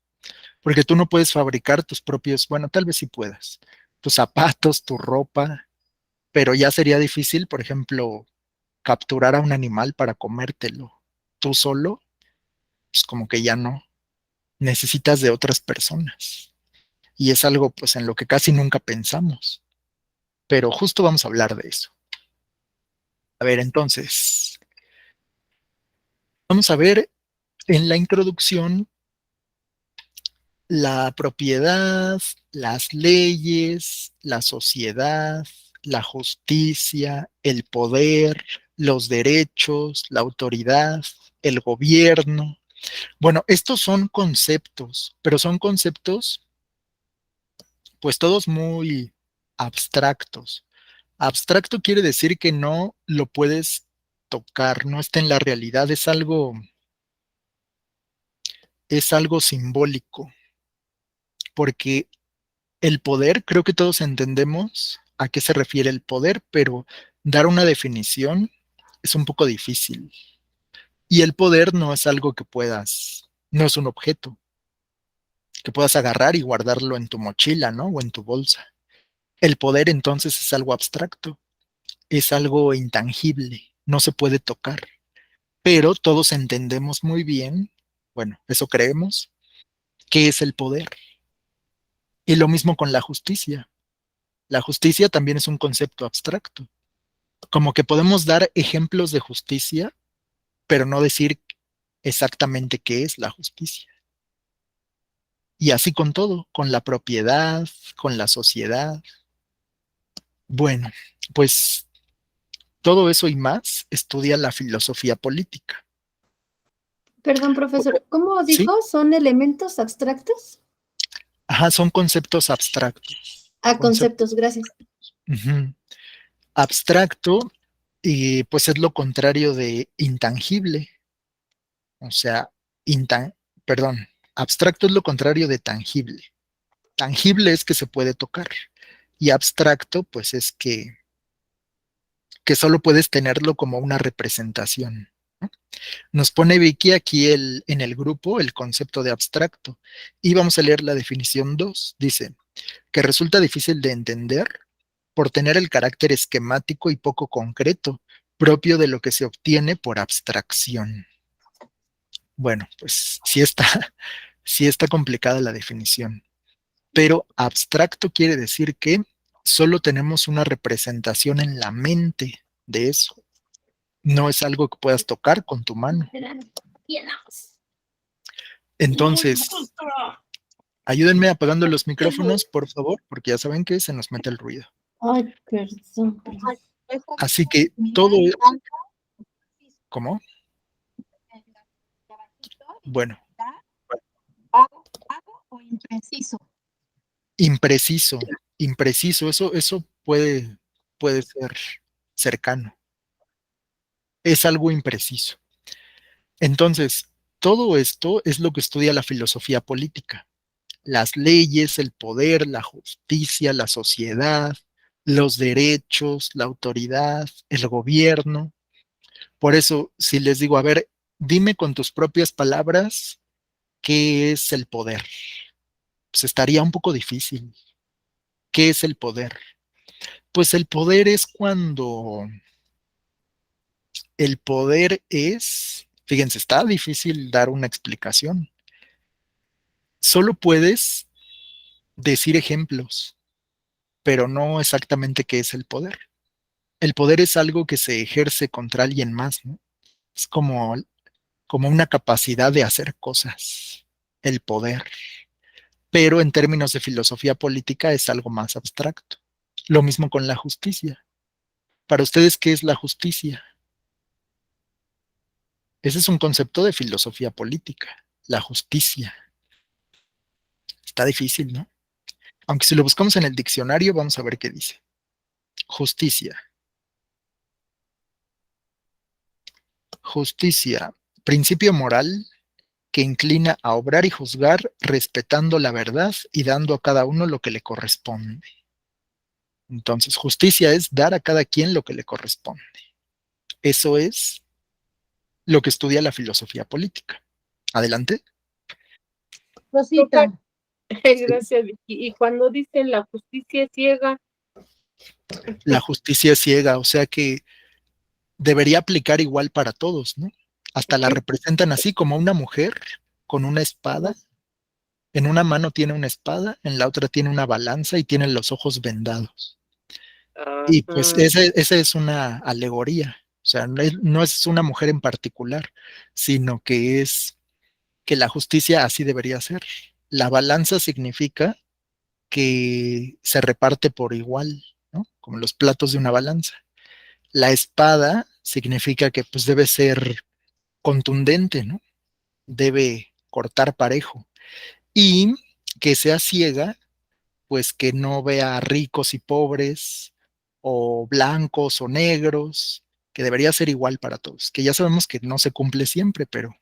A: porque tú no puedes fabricar tus propios, bueno, tal vez sí puedas, tus zapatos, tu ropa, pero ya sería difícil, por ejemplo, capturar a un animal para comértelo. Tú solo, pues como que ya no, necesitas de otras personas. Y es algo pues en lo que casi nunca pensamos, pero justo vamos a hablar de eso. A ver, entonces, vamos a ver en la introducción la propiedad, las leyes, la sociedad, la justicia, el poder, los derechos, la autoridad, el gobierno. Bueno, estos son conceptos, pero son conceptos pues todos muy abstractos. Abstracto quiere decir que no lo puedes tocar, no está en la realidad, es algo simbólico, porque el poder, creo que todos entendemos a qué se refiere el poder, pero dar una definición es un poco difícil. Y el poder no es algo que puedas, no es un objeto que puedas agarrar y guardarlo en tu mochila, ¿no? O en tu bolsa. El poder entonces es algo abstracto, es algo intangible, no se puede tocar, pero todos entendemos muy bien, bueno, eso creemos, qué es el poder. Y lo mismo con la justicia. La justicia también es un concepto abstracto, como que podemos dar ejemplos de justicia, pero no decir exactamente qué es la justicia. Y así con todo, con la propiedad, con la sociedad. Bueno, pues todo eso y más estudia la filosofía política.
D: Perdón, profesor, ¿cómo
A: ¿Sí?
D: dijo? ¿Son elementos abstractos?
A: Ajá, son conceptos abstractos.
D: Ah,
A: Conceptos.
D: conceptos, gracias.
A: Ujú. Abstracto, y pues es lo contrario de intangible. O sea, perdón, abstracto es lo contrario de tangible. Tangible es que se puede tocar y abstracto pues es que solo puedes tenerlo como una representación, ¿no? Nos pone Vicky aquí en el grupo el concepto de abstracto y vamos a leer la definición 2. Dice que resulta difícil de entender por tener el carácter esquemático y poco concreto, propio de lo que se obtiene por abstracción. Bueno, pues sí está complicada la definición, pero abstracto quiere decir que solo tenemos una representación en la mente de eso. No es algo que puedas tocar con tu mano. Entonces, ayúdenme apagando los micrófonos, por favor, porque ya saben que se nos mete el ruido.
D: Ay, perdón, perdón.
A: Así que todo es... ¿Cómo? Bueno,
F: o impreciso.
A: Impreciso, impreciso, eso puede ser cercano. Es algo impreciso. Entonces, todo esto es lo que estudia la filosofía política. Las leyes, el poder, la justicia, la sociedad, los derechos, la autoridad, el gobierno. Por eso, si les digo, a ver, dime con tus propias palabras qué es el poder, pues estaría un poco difícil. ¿Qué es el poder? Pues el poder es, fíjense, está difícil dar una explicación. Solo puedes decir ejemplos, pero no exactamente qué es el poder. El poder es algo que se ejerce contra alguien más, ¿no? Es como una capacidad de hacer cosas, el poder. Pero en términos de filosofía política es algo más abstracto. Lo mismo con la justicia. Para ustedes, ¿qué es la justicia? Ese es un concepto de filosofía política, la justicia. Está difícil, ¿no? Aunque si lo buscamos en el diccionario, vamos a ver qué dice. Justicia. Justicia, principio moral que inclina a obrar y juzgar respetando la verdad y dando a cada uno lo que le corresponde. Entonces, justicia es dar a cada quien lo que le corresponde. Eso es lo que estudia la filosofía política. Adelante.
F: Rosita,
C: Gracias, Vicky. Y cuando dicen la justicia es ciega,
A: La justicia es ciega, o sea que debería aplicar igual para todos, ¿no? Hasta la representan así como una mujer con una espada. En una mano tiene una espada, en la otra tiene una balanza y tiene los ojos vendados. Y pues esa es una alegoría. O sea, no es una mujer en particular, sino que es que la justicia así debería ser. La balanza significa que se reparte por igual, ¿no? Como los platos de una balanza. La espada significa que pues debe ser contundente, ¿no? Debe cortar parejo. Y que sea ciega, pues que no vea ricos y pobres, o blancos o negros, que debería ser igual para todos, que ya sabemos que no se cumple siempre, pero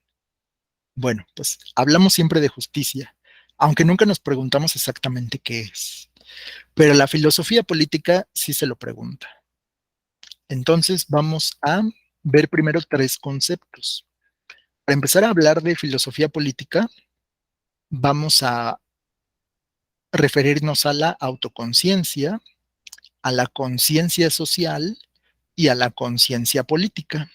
A: bueno, pues hablamos siempre de justicia, aunque nunca nos preguntamos exactamente qué es. Pero la filosofía política sí se lo pregunta. Entonces vamos a ver primero tres conceptos. Para empezar a hablar de filosofía política, vamos a referirnos a la autoconciencia, a la conciencia social y a la conciencia política.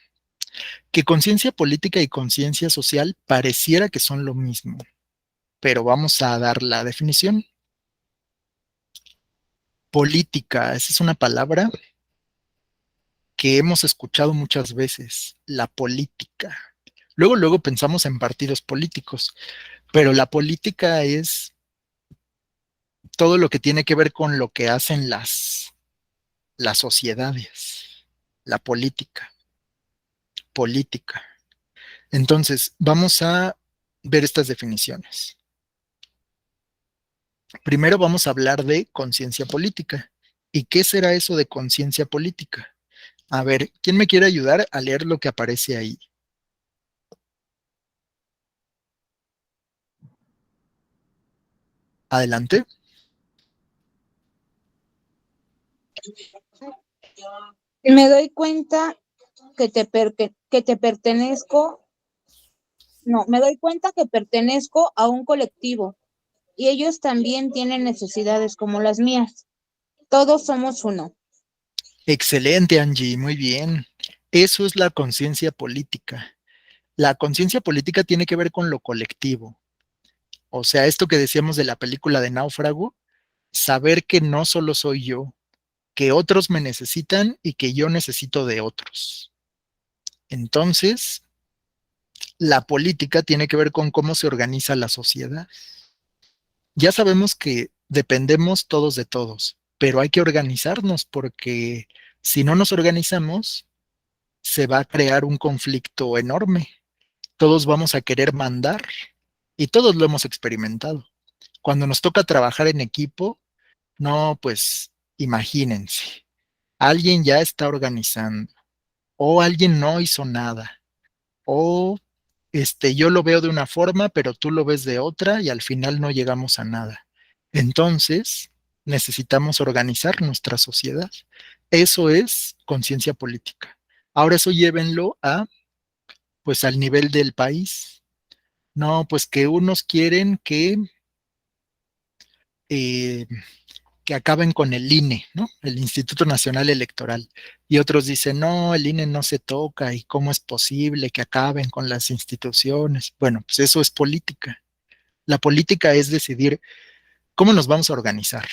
A: Que conciencia política y conciencia social pareciera que son lo mismo, pero vamos a dar la definición. Política, esa es una palabra que hemos escuchado muchas veces, la política. Luego pensamos en partidos políticos, pero la política es todo lo que tiene que ver con lo que hacen las sociedades, la política, política. Entonces, vamos a ver estas definiciones. Primero vamos a hablar de conciencia política. ¿Y qué será eso de conciencia política? A ver, ¿quién me quiere ayudar a leer lo que aparece ahí? Adelante.
B: Me doy cuenta que te pertenezco, no, me doy cuenta que pertenezco a un colectivo y ellos también tienen necesidades como las mías. Todos somos uno.
A: Excelente, Angie, muy bien. Eso es la conciencia política. La conciencia política tiene que ver con lo colectivo. O sea, esto que decíamos de la película de Náufrago, saber que no solo soy yo, que otros me necesitan y que yo necesito de otros. Entonces, la política tiene que ver con cómo se organiza la sociedad. Ya sabemos que dependemos todos de todos, pero hay que organizarnos porque si no nos organizamos, se va a crear un conflicto enorme. Todos vamos a querer mandar y todos lo hemos experimentado. Cuando nos toca trabajar en equipo, no, pues imagínense, alguien ya está organizando, o alguien no hizo nada, o yo lo veo de una forma, pero tú lo ves de otra y al final no llegamos a nada. Entonces, necesitamos organizar nuestra sociedad. Eso es conciencia política. Ahora eso llévenlo pues al nivel del país. No, pues que unos quieren eh, que acaben con el INE, ¿no? El Instituto Nacional Electoral. Y otros dicen, no, el INE no se toca y cómo es posible que acaben con las instituciones. Bueno, pues eso es política. La política es decidir cómo nos vamos a organizar.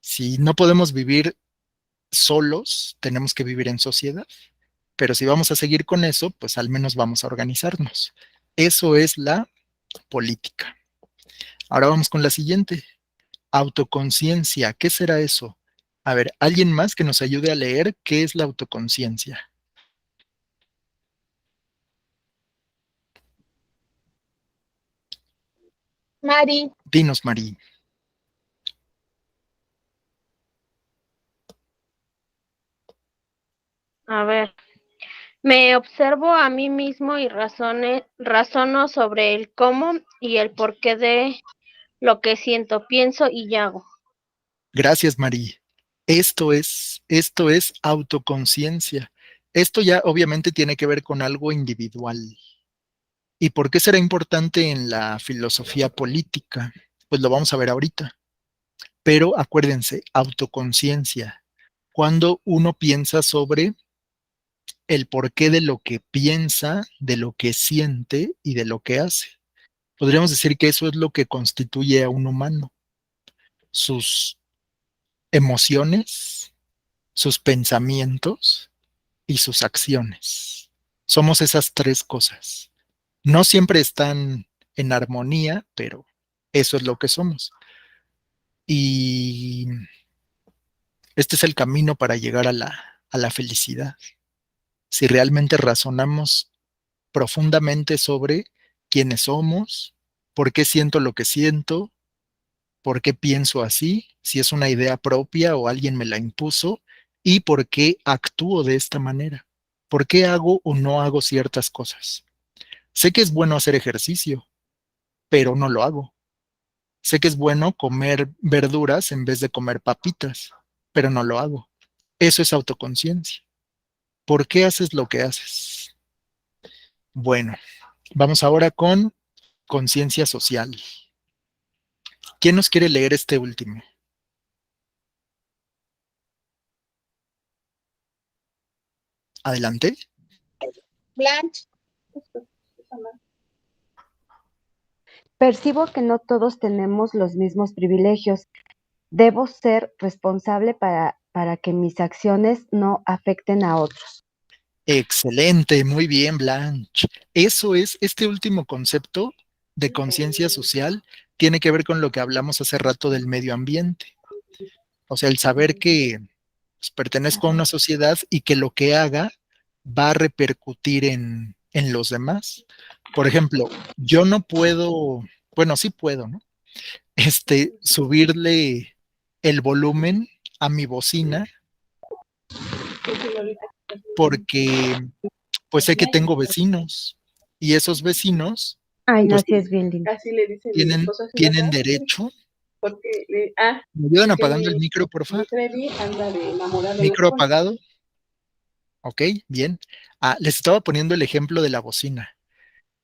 A: Si no podemos vivir solos, tenemos que vivir en sociedad. Pero si vamos a seguir con eso, pues al menos vamos a organizarnos. Eso es la política. Ahora vamos con la siguiente. Autoconciencia, ¿qué será eso? A ver, ¿alguien más que nos ayude a leer qué es la autoconciencia?
F: Mari,
A: Dinos, Marí.
G: A ver, me observo a mí mismo y razono sobre el cómo y el porqué de lo que siento, pienso y hago.
A: Gracias, Marí. Esto es autoconciencia. Esto ya obviamente tiene que ver con algo individual. ¿Y por qué será importante en la filosofía política? Pues lo vamos a ver ahorita. Pero acuérdense, autoconciencia. Cuando uno piensa sobre el porqué de lo que piensa, de lo que siente y de lo que hace. Podríamos decir que eso es lo que constituye a un humano. Sus emociones, sus pensamientos y sus acciones. Somos esas tres cosas. No siempre están en armonía, pero eso es lo que somos. Y este es el camino para llegar a la felicidad. Si realmente razonamos profundamente sobre quiénes somos, por qué siento lo que siento, por qué pienso así, si es una idea propia o alguien me la impuso, y por qué actúo de esta manera, por qué hago o no hago ciertas cosas. Sé que es bueno hacer ejercicio, pero no lo hago. Sé que es bueno comer verduras en vez de comer papitas, pero no lo hago. Eso es autoconciencia. ¿Por qué haces lo que haces? Bueno, vamos ahora con conciencia social. ¿Quién nos quiere leer este último? Adelante.
F: Blanche,
E: Percibo que no todos tenemos los mismos privilegios. Debo ser responsable para que mis acciones no afecten a otros.
A: Excelente, muy bien, Blanche. Eso es, este último concepto de conciencia social tiene que ver con lo que hablamos hace rato del medio ambiente. O sea, el saber que pues, pertenezco a una sociedad y que lo que haga va a repercutir en los demás. Por ejemplo, yo no puedo, bueno, sí puedo, ¿no? Subirle el volumen a mi bocina porque pues sé que tengo vecinos y esos vecinos
E: Ay, no,
A: pues
E: sí es bien lindo.
H: Así le dice mi
A: tienen,
H: esposo.
A: tienen derecho.
H: Porque,
A: ¿Me ayudan
H: porque
A: apagando el micro, por
H: mi
A: favor?
H: Freddy anda de enamorado.
A: Micro apagado. Ok, bien. Les estaba poniendo el ejemplo de la bocina.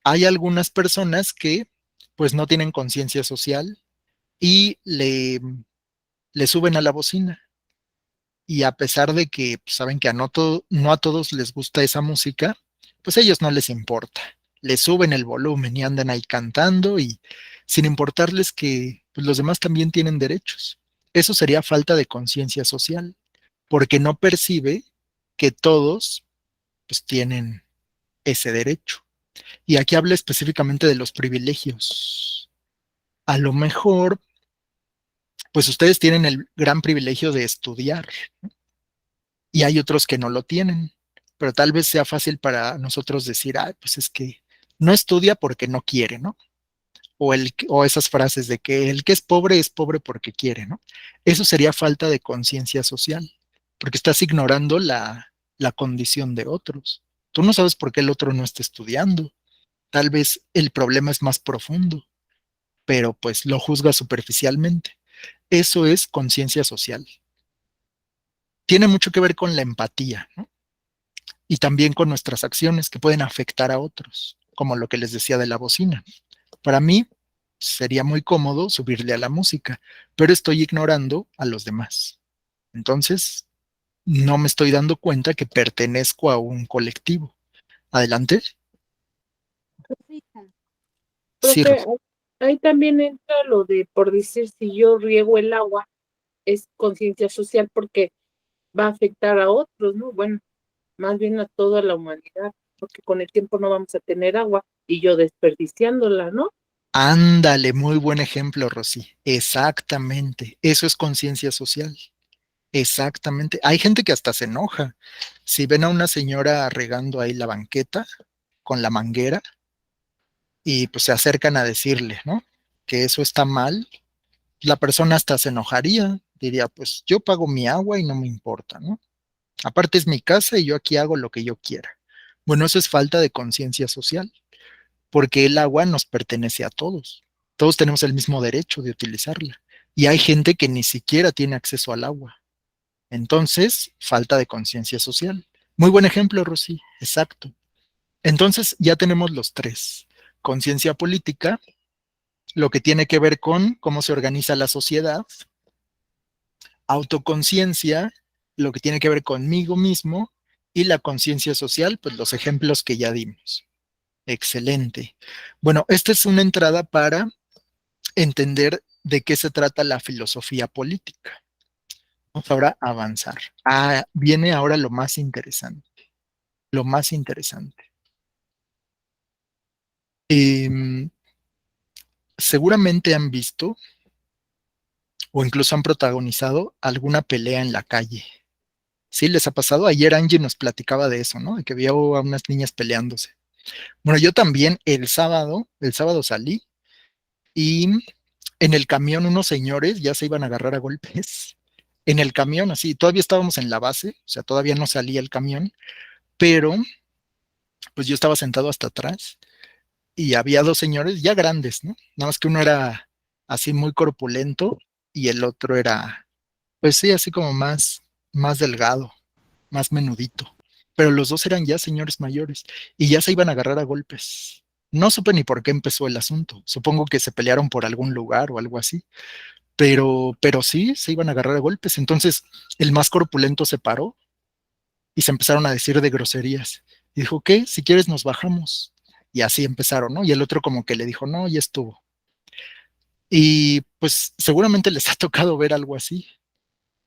A: Hay algunas personas que pues no tienen conciencia social y le suben a la bocina. Y a pesar de que pues, saben que no a todos les gusta esa música, pues a ellos no les importa. Le suben el volumen y andan ahí cantando y sin importarles que pues, los demás también tienen derechos. Eso sería falta de conciencia social, porque no percibe que todos pues tienen ese derecho. Y aquí habla específicamente de los privilegios. A lo mejor, pues ustedes tienen el gran privilegio de estudiar y hay otros que no lo tienen, pero tal vez sea fácil para nosotros decir, pues es que no estudia porque no quiere, ¿no? o esas frases de que el que es pobre porque quiere, ¿no? Eso sería falta de conciencia social, porque estás ignorando la condición de otros. Tú no sabes por qué el otro no está estudiando. Tal vez el problema es más profundo, pero pues lo juzga superficialmente. Eso es conciencia social. Tiene mucho que ver con la empatía, ¿no? Y también con nuestras acciones que pueden afectar a otros, como lo que les decía de la bocina. Para mí sería muy cómodo subirle a la música, pero estoy ignorando a los demás. Entonces, no me estoy dando cuenta que pertenezco a un colectivo. Adelante. Sí,
C: Profe, ahí también entra lo de, por decir, si yo riego el agua, es conciencia social porque va a afectar a otros, ¿no? Bueno, más bien a toda la humanidad, porque con el tiempo no vamos a tener agua y yo desperdiciándola, ¿no?
A: ándale, muy buen ejemplo, Rosy. Exactamente. Eso es conciencia social. Exactamente. Hay gente que hasta se enoja. Si ven a una señora regando ahí la banqueta con la manguera y pues se acercan a decirle, ¿no? Que eso está mal, la persona hasta se enojaría, diría, pues yo pago mi agua y no me importa, ¿no? Aparte es mi casa y yo aquí hago lo que yo quiera. Bueno, eso es falta de conciencia social, porque el agua nos pertenece a todos. Todos tenemos el mismo derecho de utilizarla. Y hay gente que ni siquiera tiene acceso al agua. Entonces, falta de conciencia social. Muy buen ejemplo, Rosy. Exacto. Entonces, ya tenemos los tres. Conciencia política, lo que tiene que ver con cómo se organiza la sociedad. Autoconciencia, lo que tiene que ver conmigo mismo. Y la conciencia social, pues los ejemplos que ya dimos. Excelente. Bueno, esta es una entrada para entender de qué se trata la filosofía política. Vamos ahora a avanzar. Viene ahora lo más interesante. Lo más interesante. Em, Seguramente han visto o incluso han protagonizado alguna pelea en la calle. ¿Sí les ha pasado? Ayer Angie nos platicaba de eso, ¿no? De que vio a unas niñas peleándose. Bueno, yo también el sábado salí y en el camión unos señores ya se iban a agarrar a golpes. En el camión, así, todavía estábamos en la base, o sea, todavía no salía el camión, pero pues yo estaba sentado hasta atrás y había dos señores ya grandes, ¿no? Nada más que uno era así muy corpulento y el otro era, pues sí, así como más delgado, más menudito. Pero los dos eran ya señores mayores y ya se iban a agarrar a golpes. No supe ni por qué empezó el asunto. Supongo que se pelearon por algún lugar o algo así. Pero sí, se iban a agarrar a golpes. Entonces, el más corpulento se paró y se empezaron a decir de groserías. Y dijo, ¿qué? Si quieres nos bajamos. Y así empezaron, ¿no? Y el otro como que le dijo, no, ya estuvo. Y pues seguramente les ha tocado ver algo así.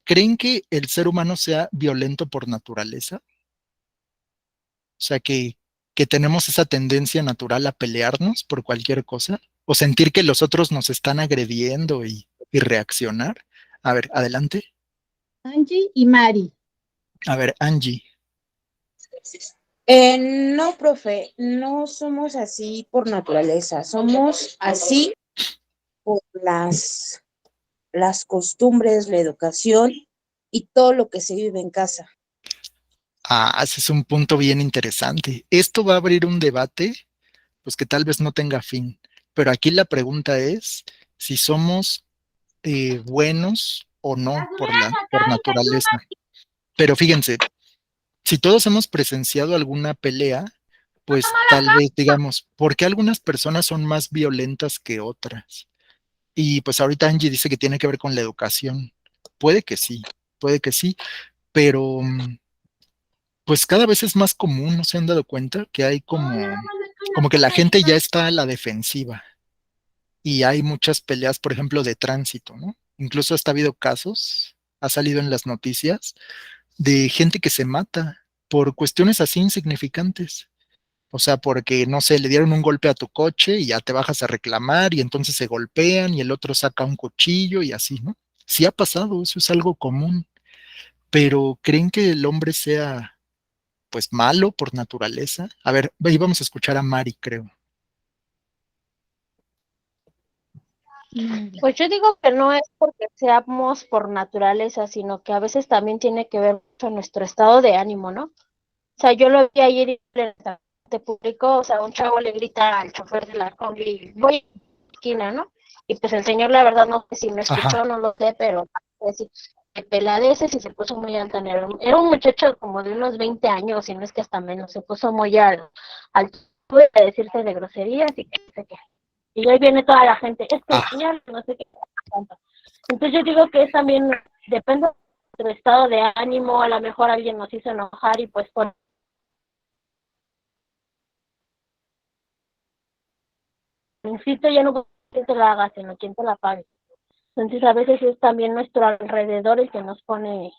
A: ¿Creen que el ser humano sea violento por naturaleza? O sea, que tenemos esa tendencia natural a pelearnos por cualquier cosa o sentir que los otros nos están agrediendo y reaccionar. A ver, adelante.
F: Angie y Mari.
A: A ver, Angie.
B: No, profe, no somos así por naturaleza, somos así por las costumbres, la educación y todo lo que se vive en casa.
A: Ese es un punto bien interesante. Esto va a abrir un debate, pues que tal vez no tenga fin, pero aquí la pregunta es si somos buenos o no por naturaleza. Pero fíjense, si todos hemos presenciado alguna pelea, pues tal vez digamos, ¿por qué algunas personas son más violentas que otras? Y pues ahorita Angie dice que tiene que ver con la educación. Puede que sí, pero pues cada vez es más común, ¿no se han dado cuenta? Que hay como que la gente ya está a la defensiva y hay muchas peleas, por ejemplo, de tránsito, ¿no? Incluso hasta ha habido casos, ha salido en las noticias, de gente que se mata por cuestiones así insignificantes. O sea, porque, no sé, le dieron un golpe a tu coche y ya te bajas a reclamar y entonces se golpean y el otro saca un cuchillo y así, ¿no? Sí ha pasado, eso es algo común, pero ¿creen que el hombre sea pues malo por naturaleza? A ver, ahí vamos a escuchar a Mari, creo.
G: Pues yo digo que no es porque seamos por naturaleza, sino que a veces también tiene que ver con nuestro estado de ánimo, ¿no? O sea, yo lo vi ayer en el transporte público, o sea, un chavo le grita al chofer de la combi, voy a la esquina, ¿no? Y pues el señor, la verdad, no sé si me
A: Ajá.
G: escuchó, no lo sé, pero pues, sí, me peladeces y se puso muy altanero. Era un muchacho como de unos 20 años, si no es que hasta menos, se puso muy al tuve que decirse de groserías y que no sé qué. Y ahí viene toda la gente, es que el
A: Ah,
G: señor, no sé qué, tanto. Entonces yo digo que es también, depende de nuestro estado de ánimo, a lo mejor alguien nos hizo enojar y pues por insisto, ya no quién te la haga, sino quién te la pague. Entonces a veces es también nuestro alrededor el que nos pone.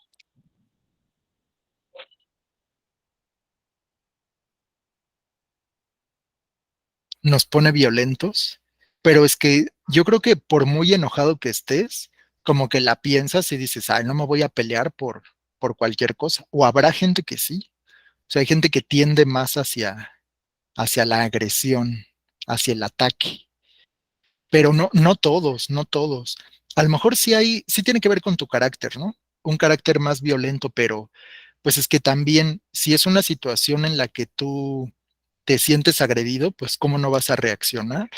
A: nos pone violentos, pero es que yo creo que por muy enojado que estés, como que la piensas y dices, ay, no me voy a pelear por cualquier cosa. O habrá gente que sí. O sea, hay gente que tiende más hacia la agresión, hacia el ataque. Pero no, no todos, no todos. A lo mejor sí tiene que ver con tu carácter, ¿no? Un carácter más violento, pero pues es que también, si es una situación en la que tú te sientes agredido, pues ¿cómo no vas a reaccionar?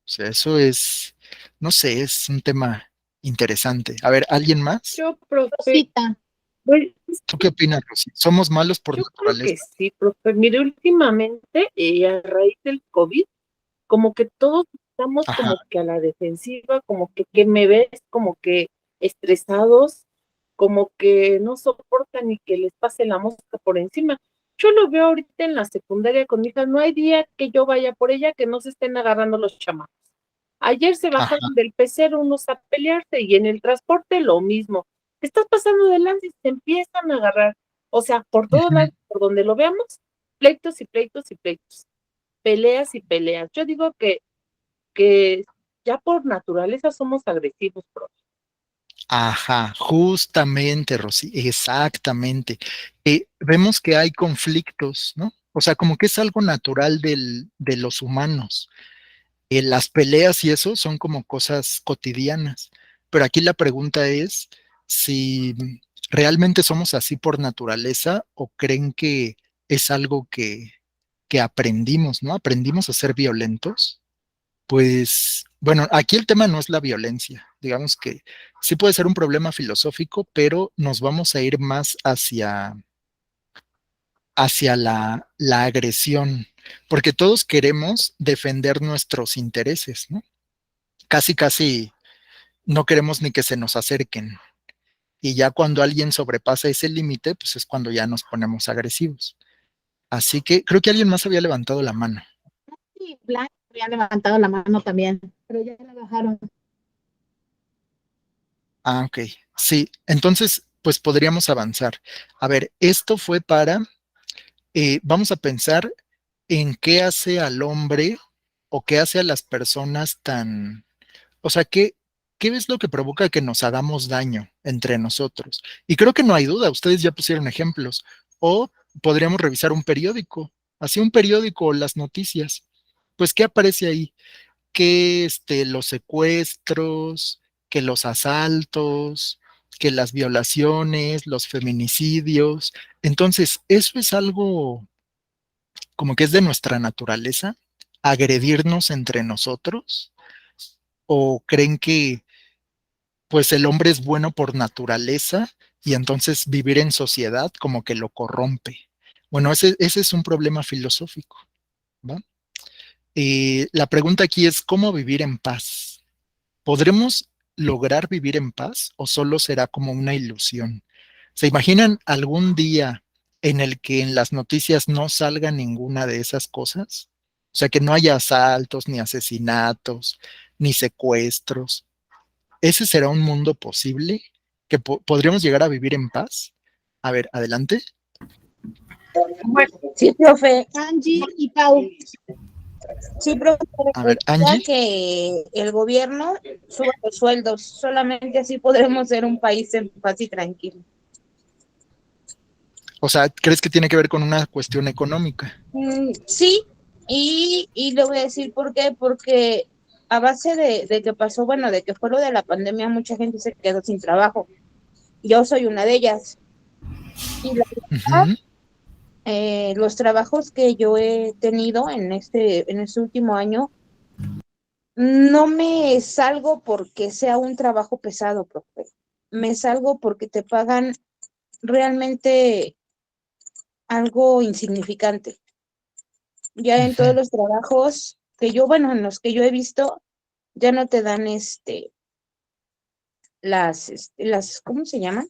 A: O sea, eso es, no sé, es un tema interesante. A ver, ¿alguien más?
C: Yo, profe,
F: Rosita,
C: pues,
A: ¿Tú qué opinas, Rosy? ¿Somos malos por
C: yo creo
A: naturaleza?
C: que sí, profe. Mire, últimamente, a raíz del COVID, como que todos estamos
A: Ajá.
C: como que a la defensiva, como que me ves como que estresados, como que no soportan ni que les pase la mosca por encima. Yo lo veo ahorita en la secundaria con mi hija, no hay día que yo vaya por ella que no se estén agarrando los chamacos. Ayer se
A: Ajá.
C: bajaron del pecero unos a pelearse y en el transporte lo mismo. Te estás pasando de lanza y se empiezan a agarrar. O sea, por todos
A: Ujú.
C: lados, por donde lo veamos, pleitos y pleitos y pleitos, peleas y peleas. Yo digo que ya por naturaleza somos agresivos, profe.
A: Ajá, justamente, Rosy, exactamente. Vemos que hay conflictos, ¿no? O sea, como que es algo natural de los humanos. Las peleas y eso son como cosas cotidianas. Pero aquí la pregunta es si realmente somos así por naturaleza o creen que es algo que aprendimos, ¿no? Aprendimos a ser violentos. Pues, bueno, aquí el tema no es la violencia. Digamos que sí puede ser un problema filosófico, pero nos vamos a ir más hacia la agresión, porque todos queremos defender nuestros intereses, ¿no? Casi, casi no queremos ni que se nos acerquen. Y ya cuando alguien sobrepasa ese límite, pues es cuando ya nos ponemos agresivos. Así que creo que alguien más había levantado la mano.
F: sí, Blanca había levantado la mano también, pero ya la bajaron.
A: Ah, ok. Sí, entonces, pues podríamos avanzar. A ver, esto fue vamos a pensar en qué hace al hombre o qué hace a las personas tan, o sea, qué es lo que provoca que nos hagamos daño entre nosotros. Y creo que no hay duda, ustedes ya pusieron ejemplos. O podríamos revisar un periódico, así un periódico o las noticias. Pues, ¿qué aparece ahí? Que los secuestros, que los asaltos, que las violaciones, los feminicidios. Entonces, eso es algo como que es de nuestra naturaleza, agredirnos entre nosotros, o creen que pues el hombre es bueno por naturaleza y entonces vivir en sociedad como que lo corrompe. Bueno, ese es un problema filosófico, ¿va? La pregunta aquí es, ¿cómo vivir en paz? ¿Podremos lograr vivir en paz o solo será como una ilusión? ¿Se imaginan algún día en el que en las noticias no salga ninguna de esas cosas? O sea, que no haya asaltos, ni asesinatos, ni secuestros. ¿Ese será un mundo posible? ¿Que podríamos llegar a vivir en paz? A ver, adelante.
B: Bueno, sí, profe,
F: Angie y Pau.
B: sí, profe,
A: A ver,
B: ya
A: Angie.
B: que el gobierno suba los sueldos, solamente así podremos ser un país en paz y tranquilo.
A: O sea, ¿crees que tiene que ver con una cuestión económica?
B: Sí, y le voy a decir por qué, porque a base de que pasó, bueno, de que fue lo de la pandemia, mucha gente se quedó sin trabajo. Yo soy una de ellas. Y la verdad,
A: Ujú,
B: los trabajos que yo he tenido en este último año, no me salgo porque sea un trabajo pesado, profe. Me salgo porque te pagan realmente algo insignificante. Ya en todos
A: ujú.
B: los trabajos que yo, bueno, en los que yo he visto, ya no te dan las, ¿cómo se llaman?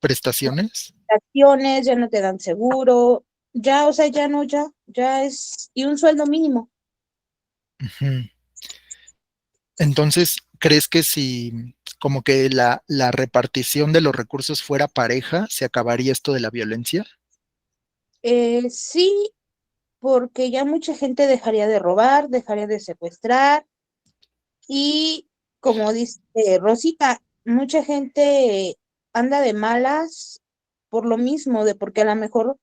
A: ¿Prestaciones?
B: Acciones, ya no te dan seguro, ya, o sea, ya no, ya es, y un sueldo mínimo.
A: Ujú. Entonces, ¿crees que si como que la repartición de los recursos fuera pareja, se acabaría esto de la violencia?
B: Sí, porque ya mucha gente dejaría de robar, dejaría de secuestrar, y como dice Rosita, mucha gente anda de malas por lo mismo, de porque a lo mejor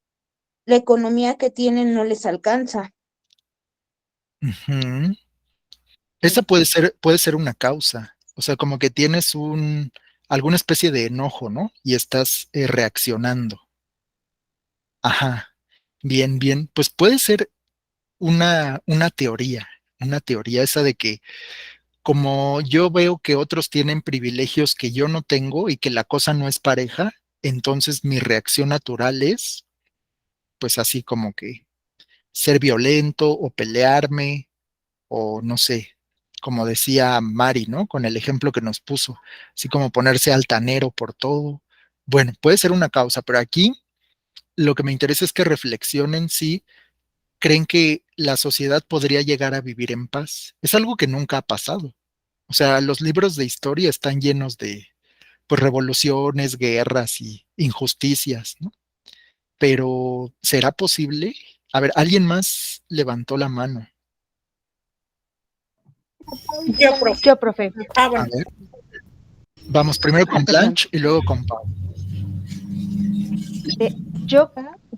B: la economía que tienen no les alcanza.
A: Ujú. Esa puede ser una causa. O sea, como que tienes alguna especie de enojo, ¿no? Y estás reaccionando. Ajá. Bien, bien. Pues puede ser una teoría esa de que como yo veo que otros tienen privilegios que yo no tengo y que la cosa no es pareja, entonces mi reacción natural es, pues así como que ser violento o pelearme o no sé, como decía Mari, ¿no? Con el ejemplo que nos puso, así como ponerse altanero por todo. Bueno, puede ser una causa, pero aquí lo que me interesa es que reflexionen si creen que la sociedad podría llegar a vivir en paz. Es algo que nunca ha pasado. O sea, los libros de historia están llenos de pues, revoluciones, guerras y injusticias, ¿no? Pero ¿será posible? A ver, alguien más levantó la mano.
F: Yo, profe.
E: Yo, profe.
A: A
F: Bueno.
A: ver, vamos primero
E: Ay,
A: con
E: perdón.
A: Blanche y luego con Pau.
E: Yo,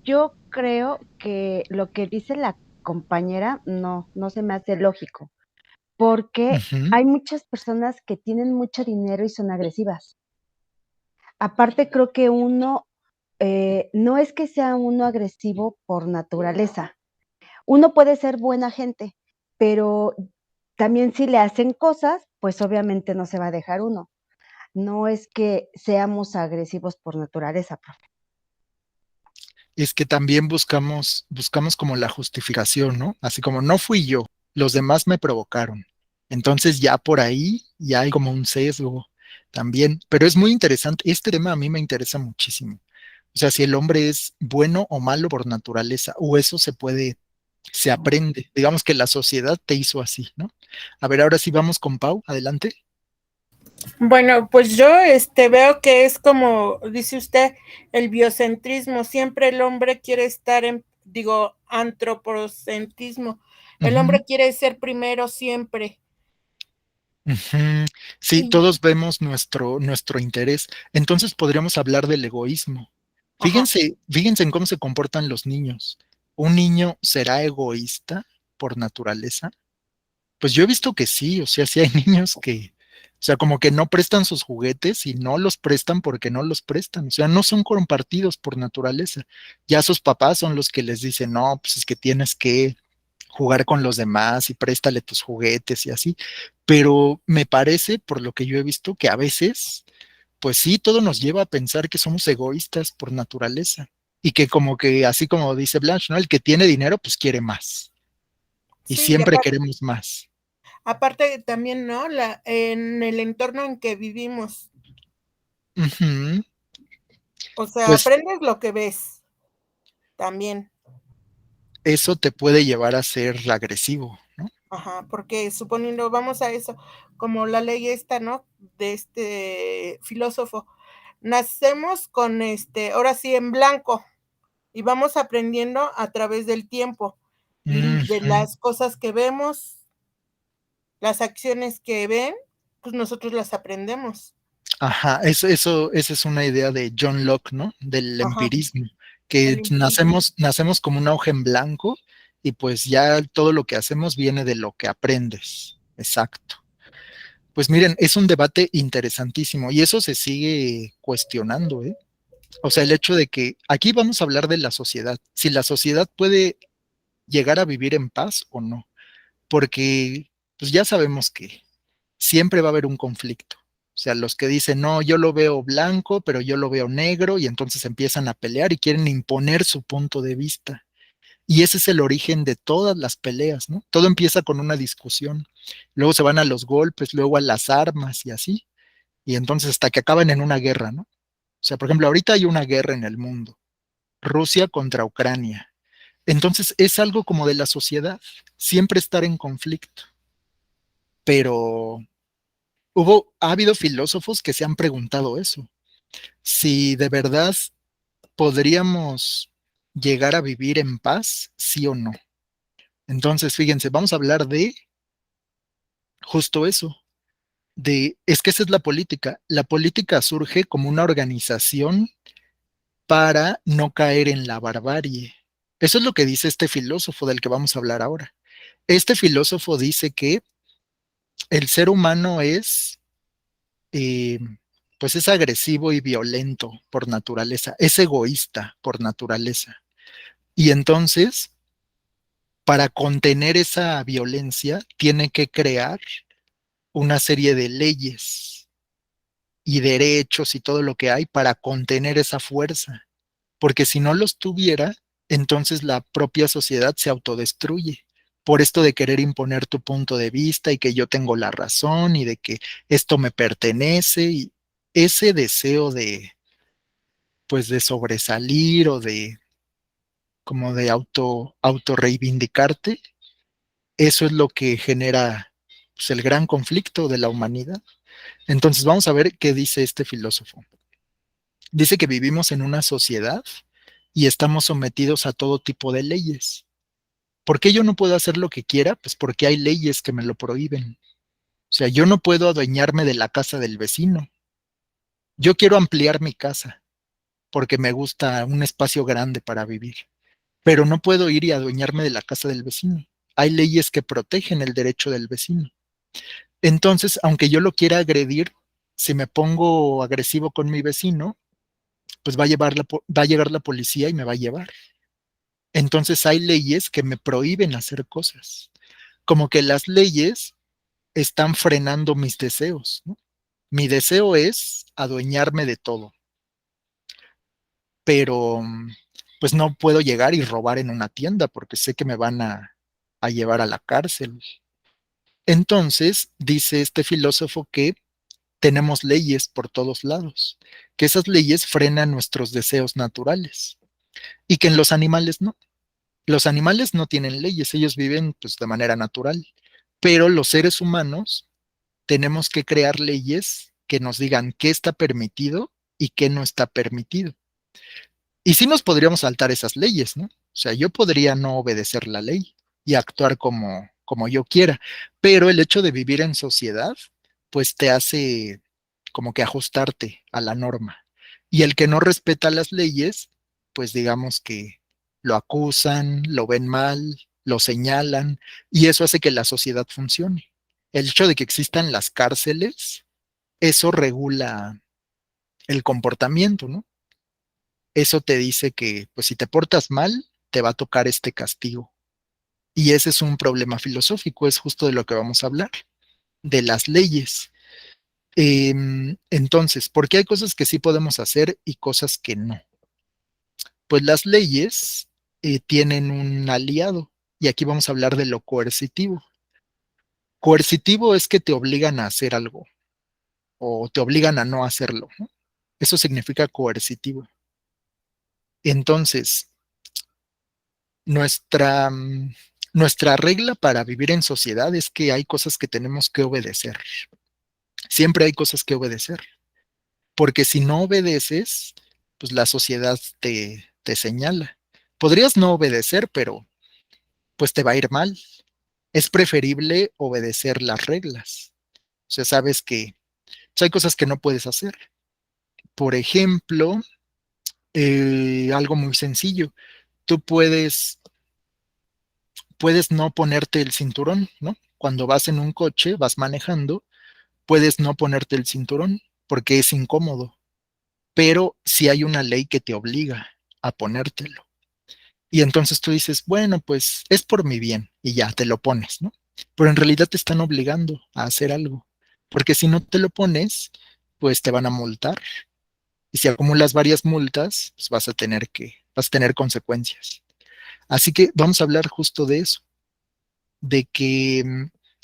E: yo creo que lo que dice la compañera no se me hace lógico, porque
A: Ujú,
E: hay muchas personas que tienen mucho dinero y son agresivas. Aparte, creo que no es que sea uno agresivo por naturaleza. Uno puede ser buena gente, pero también si le hacen cosas, pues obviamente no se va a dejar uno. No es que seamos agresivos por naturaleza, profe.
A: es que también buscamos como la justificación, ¿no? Así como no fui yo, los demás me provocaron. Entonces ya por ahí ya hay como un sesgo también, pero es muy interesante. Este tema a mí me interesa muchísimo. O sea, si el hombre es bueno o malo por naturaleza, o eso se aprende. Digamos que la sociedad te hizo así, ¿no? A ver, ahora sí vamos con Pau, adelante.
C: Bueno, pues yo veo que es como dice usted, el biocentrismo. Siempre el hombre quiere estar digo, antropocentrismo. El
A: Ujú,
C: hombre quiere ser primero siempre.
A: ujú. Sí,
C: Y,
A: todos vemos nuestro interés. Entonces podríamos hablar del egoísmo.
C: ajá,
A: Fíjense en cómo se comportan los niños. ¿Un niño será egoísta por naturaleza? Pues yo he visto que sí, o sea, sí hay niños que, o sea, como que no prestan sus juguetes y no los prestan porque no los prestan, o sea, no son compartidos por naturaleza. Ya sus papás son los que les dicen, no, pues es que tienes que jugar con los demás y préstale tus juguetes y así. Pero me parece, por lo que yo he visto, que a veces, pues sí, todo nos lleva a pensar que somos egoístas por naturaleza y que como que, así como dice Blanche, ¿no? El que tiene dinero, pues quiere más y
C: sí, y
A: siempre queremos más.
C: aparte también, ¿no? En el entorno en que vivimos.
A: Ujú.
C: O sea,
A: Pues
C: aprendes lo que ves también.
A: eso te puede llevar a ser agresivo, ¿no?
C: Ajá, porque suponiendo, vamos a eso, como la ley esta, ¿no? De este filósofo. Nacemos con ahora sí, en blanco, y vamos aprendiendo a través del tiempo y de
A: Ujú.
C: las cosas que vemos, las acciones que ven, pues nosotros las aprendemos.
A: Ajá, esa es una idea de John Locke, ¿no? Del
C: Ajá,
A: empirismo,
C: el
A: que
C: empirismo.
A: nacemos como una hoja en blanco y pues ya todo lo que hacemos viene de lo que aprendes. Exacto. Pues miren, es un debate interesantísimo y eso se sigue cuestionando, ¿eh? O sea, el hecho de que aquí vamos a hablar de la sociedad, si la sociedad puede llegar a vivir en paz o no, porque pues ya sabemos que siempre va a haber un conflicto. O sea, los que dicen, no, yo lo veo blanco, pero yo lo veo negro, y entonces empiezan a pelear y quieren imponer su punto de vista. Y ese es el origen de todas las peleas, ¿no? Todo empieza con una discusión, luego se van a los golpes, luego a las armas y así, y entonces hasta que acaban en una guerra, ¿no? O sea, por ejemplo, ahorita hay una guerra en el mundo, Rusia contra Ucrania. Entonces es algo como de la sociedad, siempre estar en conflicto. Pero ha habido filósofos que se han preguntado eso, si de verdad podríamos llegar a vivir en paz, sí o no. Entonces, fíjense, vamos a hablar de justo eso, es que esa es la política. La política surge como una organización para no caer en la barbarie. Eso es lo que dice este filósofo del que vamos a hablar ahora. Este filósofo dice que el ser humano eh, pues es agresivo y violento por naturaleza, es egoísta por naturaleza. Y entonces, para contener esa violencia, tiene que crear una serie de leyes y derechos y todo lo que hay para contener esa fuerza. Porque si no los tuviera, entonces la propia sociedad se autodestruye. Por esto de querer imponer tu punto de vista y que yo tengo la razón y de que esto me pertenece y ese deseo de, pues de sobresalir o de como de auto reivindicarte, eso es lo que genera pues, el gran conflicto de la humanidad. Entonces vamos a ver qué dice este filósofo. Dice que vivimos en una sociedad y estamos sometidos a todo tipo de leyes. ¿Por qué yo no puedo hacer lo que quiera? Pues porque hay leyes que me lo prohíben. O sea, yo no puedo adueñarme de la casa del vecino. Yo quiero ampliar mi casa porque me gusta un espacio grande para vivir, pero no puedo ir y adueñarme de la casa del vecino. Hay leyes que protegen el derecho del vecino. Entonces, aunque yo lo quiera agredir, si me pongo agresivo con mi vecino, pues va a llegar la policía y me va a llevar. Entonces hay leyes que me prohíben hacer cosas. Como que las leyes están frenando mis deseos, ¿no? Mi deseo es adueñarme de todo, pero pues no puedo llegar y robar en una tienda porque sé que me van a llevar a la cárcel. Entonces, dice este filósofo que tenemos leyes por todos lados, que esas leyes frenan nuestros deseos naturales y que en los animales no. Los animales no tienen leyes, ellos viven pues de manera natural, pero los seres humanos tenemos que crear leyes que nos digan qué está permitido y qué no está permitido. Y sí nos podríamos saltar esas leyes, ¿no? O sea, yo podría no obedecer la ley y actuar como yo quiera, pero el hecho de vivir en sociedad, pues te hace como que ajustarte a la norma. Y el que no respeta las leyes, pues digamos que lo acusan, lo ven mal, lo señalan, y eso hace que la sociedad funcione. El hecho de que existan las cárceles, eso regula el comportamiento, ¿no? Eso te dice que, pues si te portas mal, te va a tocar este castigo. Y ese es un problema filosófico, es justo de lo que vamos a hablar, de las leyes. Entonces, ¿por qué hay cosas que sí podemos hacer y cosas que no? Pues las leyes tienen un aliado, y aquí vamos a hablar de lo coercitivo. Coercitivo es que te obligan a hacer algo o te obligan a no hacerlo, ¿no? Eso significa coercitivo. Entonces, nuestra, nuestra regla para vivir en sociedad es que hay cosas que tenemos que obedecer. Siempre hay cosas que obedecer, porque si no obedeces, pues la sociedad te señala. Podrías no obedecer, pero pues te va a ir mal. Es preferible obedecer las reglas. O sea, sabes que hay cosas que no puedes hacer. Por ejemplo, algo muy sencillo. Tú puedes no ponerte el cinturón, ¿no? cuando vas en un coche, vas manejando, puedes no ponerte el cinturón porque es incómodo, pero sí hay una ley que te obliga a ponértelo. Y entonces tú dices, bueno, pues es por mi bien y ya te lo pones, ¿no? Pero en realidad te están obligando a hacer algo, porque si no te lo pones, pues te van a multar. Y si acumulas varias multas, pues vas a tener consecuencias. Así que vamos a hablar justo de eso, de que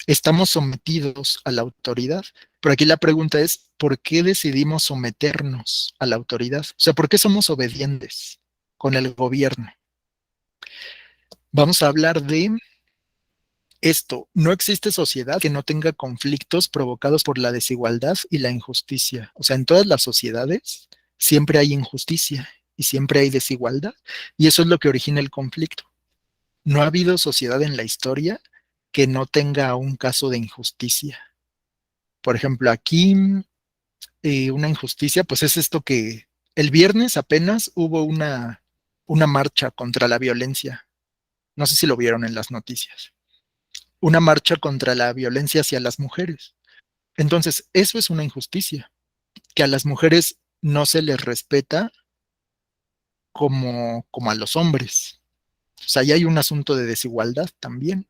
A: estamos sometidos a la autoridad. Pero aquí la pregunta es, ¿por qué decidimos someternos a la autoridad? O sea, ¿por qué somos obedientes con el gobierno? Vamos a hablar de esto. No existe sociedad que no tenga conflictos provocados por la desigualdad y la injusticia. O sea, en todas las sociedades siempre hay injusticia y siempre hay desigualdad. Y eso es lo que origina el conflicto. No ha habido sociedad en la historia que no tenga un caso de injusticia. Por ejemplo, aquí una injusticia, pues es esto que el viernes apenas hubo una marcha contra la violencia. No sé si lo vieron en las noticias. Una marcha contra la violencia hacia las mujeres. Entonces, eso es una injusticia, que a las mujeres no se les respeta como a los hombres. O sea, ahí hay un asunto de desigualdad también.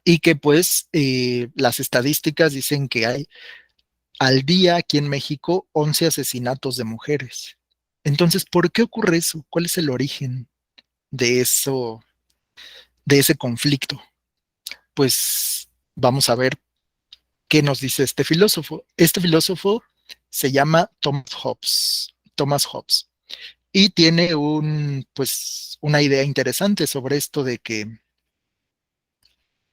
A: Y que pues las estadísticas dicen que hay al día aquí en México 11 asesinatos de mujeres. Entonces, ¿por qué ocurre eso? ¿Cuál es el origen de eso, de ese conflicto? Pues vamos a ver qué nos dice este filósofo. Este filósofo se llama Thomas Hobbes. Thomas Hobbes. Y tiene pues, una idea interesante sobre esto de que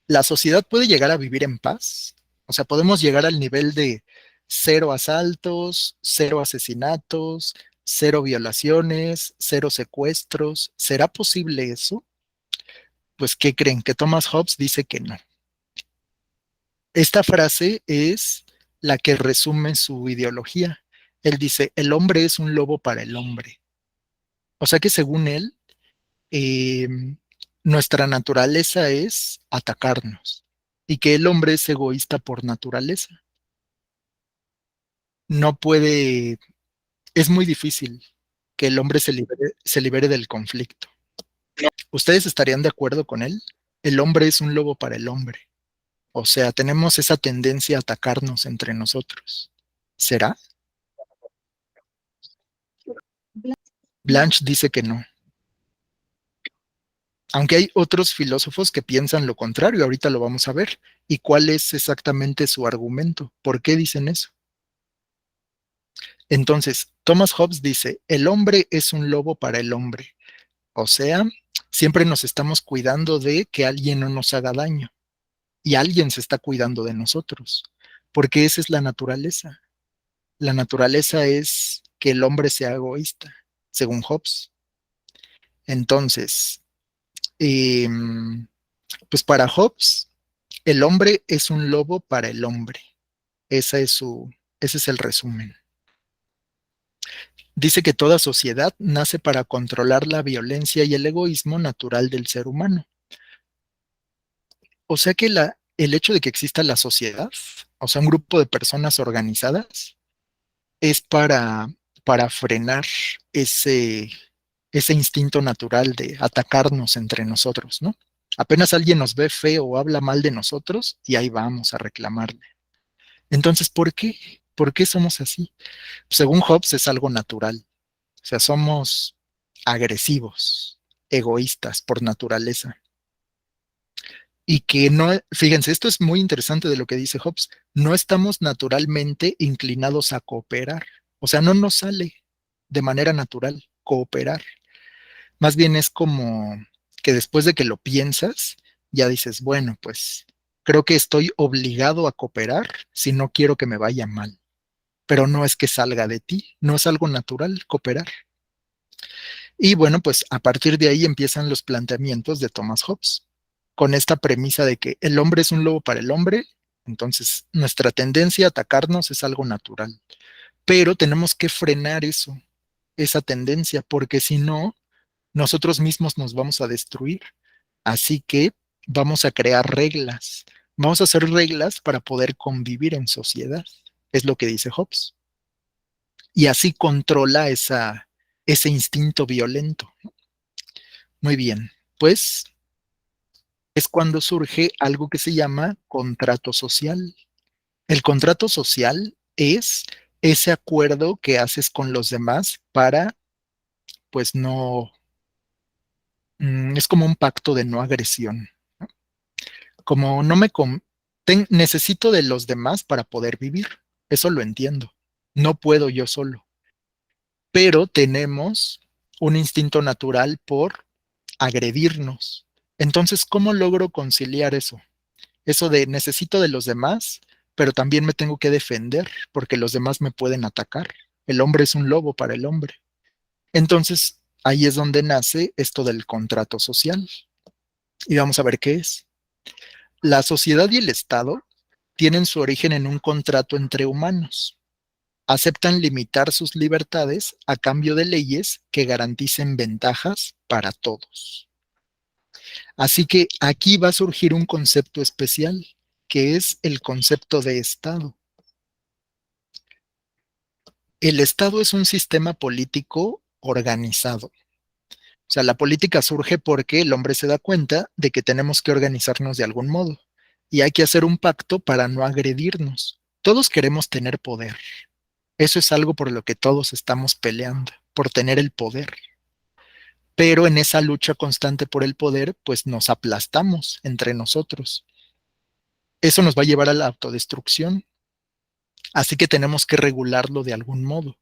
A: la sociedad puede llegar a vivir en paz. O sea, podemos llegar al nivel de cero asaltos, cero asesinatos, cero violaciones, cero secuestros. ¿Será posible eso? Pues, ¿qué creen? Que Thomas Hobbes dice que no. Esta frase es la que resume su ideología. Él dice, el hombre es un lobo para el hombre. O sea que según él, eh, nuestra naturaleza es atacarnos y que el hombre es egoísta por naturaleza. No puede, es muy difícil que el hombre se libere del conflicto. ¿Ustedes estarían de acuerdo con él? El hombre es un lobo para el hombre. O sea, tenemos esa tendencia a atacarnos entre nosotros. ¿Será? Blanche dice que no. Aunque hay otros filósofos que piensan lo contrario, ahorita lo vamos a ver. ¿Y cuál es exactamente su argumento? ¿Por qué dicen eso? Entonces, Thomas Hobbes dice, el hombre es un lobo para el hombre. O sea, siempre nos estamos cuidando de que alguien no nos haga daño. Y alguien se está cuidando de nosotros. Porque esa es la naturaleza. La naturaleza es que el hombre sea egoísta, según Hobbes. Entonces, pues para Hobbes, el hombre es un lobo para el hombre. Ese es el resumen. Dice que toda sociedad nace para controlar la violencia y el egoísmo natural del ser humano. O sea que el hecho de que exista la sociedad, o sea, un grupo de personas organizadas, es para frenar ese, ese instinto natural de atacarnos entre nosotros, ¿no? Apenas alguien nos ve feo o habla mal de nosotros y ahí vamos a reclamarle. Entonces, ¿por qué? ¿Por qué somos así? Según Hobbes es algo natural. O sea, somos agresivos, egoístas por naturaleza. Y que no, fíjense, esto es muy interesante de lo que dice Hobbes, no estamos naturalmente inclinados a cooperar. O sea, no nos sale de manera natural cooperar. Más bien es como que después de que lo piensas, ya dices, bueno, pues creo que estoy obligado a cooperar si no quiero que me vaya mal. Pero no es que salga de ti, no es algo natural cooperar. Y bueno, pues a partir de ahí empiezan los planteamientos de Thomas Hobbes, con esta premisa de que el hombre es un lobo para el hombre, entonces nuestra tendencia a atacarnos es algo natural, pero tenemos que frenar eso, esa tendencia, porque si no, nosotros mismos nos vamos a destruir. Así que vamos a crear reglas Vamos a hacer reglas para poder convivir en sociedad. Es lo que dice Hobbes. Y así controla ese instinto violento. Muy bien, pues es cuando surge algo que se llama contrato social. El contrato social es ese acuerdo que haces con los demás para, pues no, es como un pacto de no agresión. ¿No? Como no me necesito de los demás para poder vivir. Eso lo entiendo. No puedo yo solo. Pero tenemos un instinto natural por agredirnos. Entonces, ¿cómo logro conciliar eso? Eso de necesito de los demás, pero también me tengo que defender porque los demás me pueden atacar. El hombre es un lobo para el hombre. Entonces, ahí es donde nace esto del contrato social. Y vamos a ver qué es. La sociedad y el Estado tienen su origen en un contrato entre humanos. Aceptan limitar sus libertades a cambio de leyes que garanticen ventajas para todos. Así que aquí va a surgir un concepto especial, que es el concepto de Estado. El Estado es un sistema político organizado. O sea, la política surge porque el hombre se da cuenta de que tenemos que organizarnos de algún modo y hay que hacer un pacto para no agredirnos. Todos queremos tener poder. Eso es algo por lo que todos estamos peleando, por tener el poder. Pero en esa lucha constante por el poder, pues nos aplastamos entre nosotros. Eso nos va a llevar a la autodestrucción. Así que tenemos que regularlo de algún modo.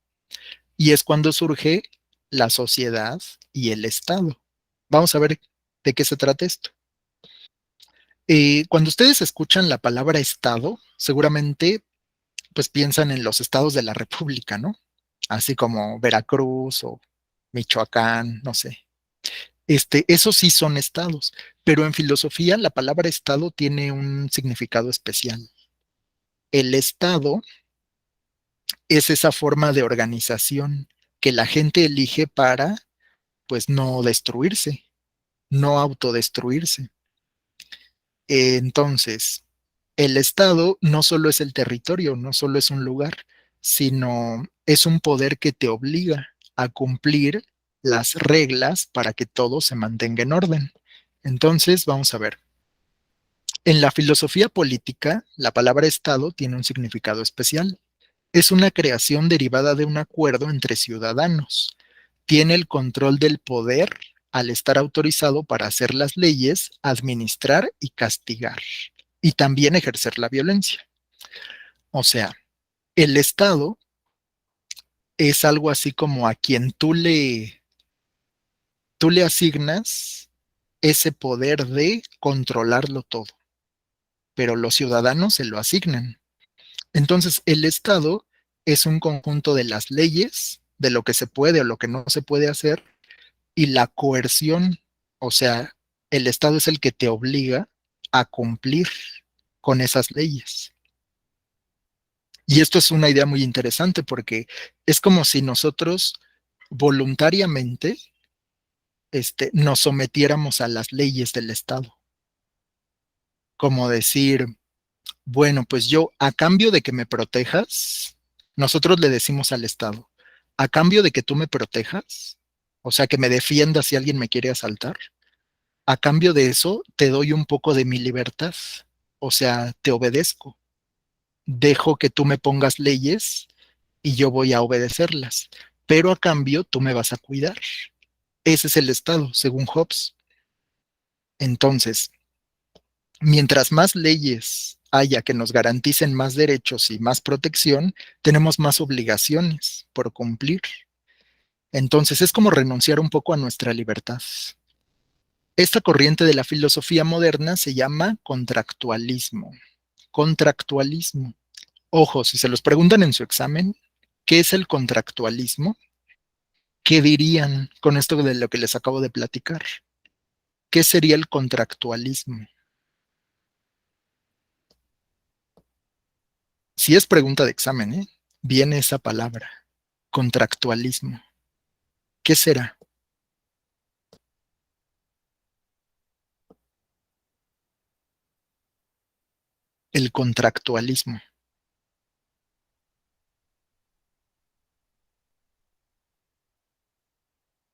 A: Y es cuando surge la sociedad y el Estado. Vamos a ver de qué se trata esto. Cuando ustedes escuchan la palabra Estado, seguramente pues piensan en los estados de la República, ¿no? Así como Veracruz o Michoacán, no sé. Esos sí son estados, pero en filosofía la palabra estado tiene un significado especial. El estado es esa forma de organización que la gente elige para, pues, no destruirse, no autodestruirse. Entonces, el estado no solo es el territorio, no solo es un lugar, sino es un poder que te obliga a cumplir las reglas para que todo se mantenga en orden. Entonces, vamos a ver. En la filosofía política, la palabra Estado tiene un significado especial. Es una creación derivada de un acuerdo entre ciudadanos. Tiene el control del poder al estar autorizado para hacer las leyes, administrar y castigar, y también ejercer la violencia. O sea, el Estado es algo así como a quien tú le asignas ese poder de controlarlo todo, pero los ciudadanos se lo asignan. Entonces, el Estado es un conjunto de las leyes, de lo que se puede o lo que no se puede hacer, y la coerción, o sea, el Estado es el que te obliga a cumplir con esas leyes. Y esto es una idea muy interesante porque es como si nosotros voluntariamente nos sometiéramos a las leyes del Estado. Como decir, bueno, pues yo, a cambio de que me protejas, nosotros le decimos al Estado, a cambio de que tú me protejas, o sea, que me defiendas si alguien me quiere asaltar, a cambio de eso te doy un poco de mi libertad, o sea, te obedezco, dejo que tú me pongas leyes y yo voy a obedecerlas, pero a cambio tú me vas a cuidar. Ese es el Estado, según Hobbes. Entonces, mientras más leyes haya que nos garanticen más derechos y más protección, tenemos más obligaciones por cumplir. Entonces es como renunciar un poco a nuestra libertad. Esta corriente de la filosofía moderna se llama contractualismo. Contractualismo. Ojo, si se los preguntan en su examen, ¿qué es el contractualismo? ¿Qué dirían con esto de lo que les acabo de platicar? ¿Qué sería el contractualismo? Si es pregunta de examen, viene esa palabra, contractualismo. ¿Qué será? el contractualismo.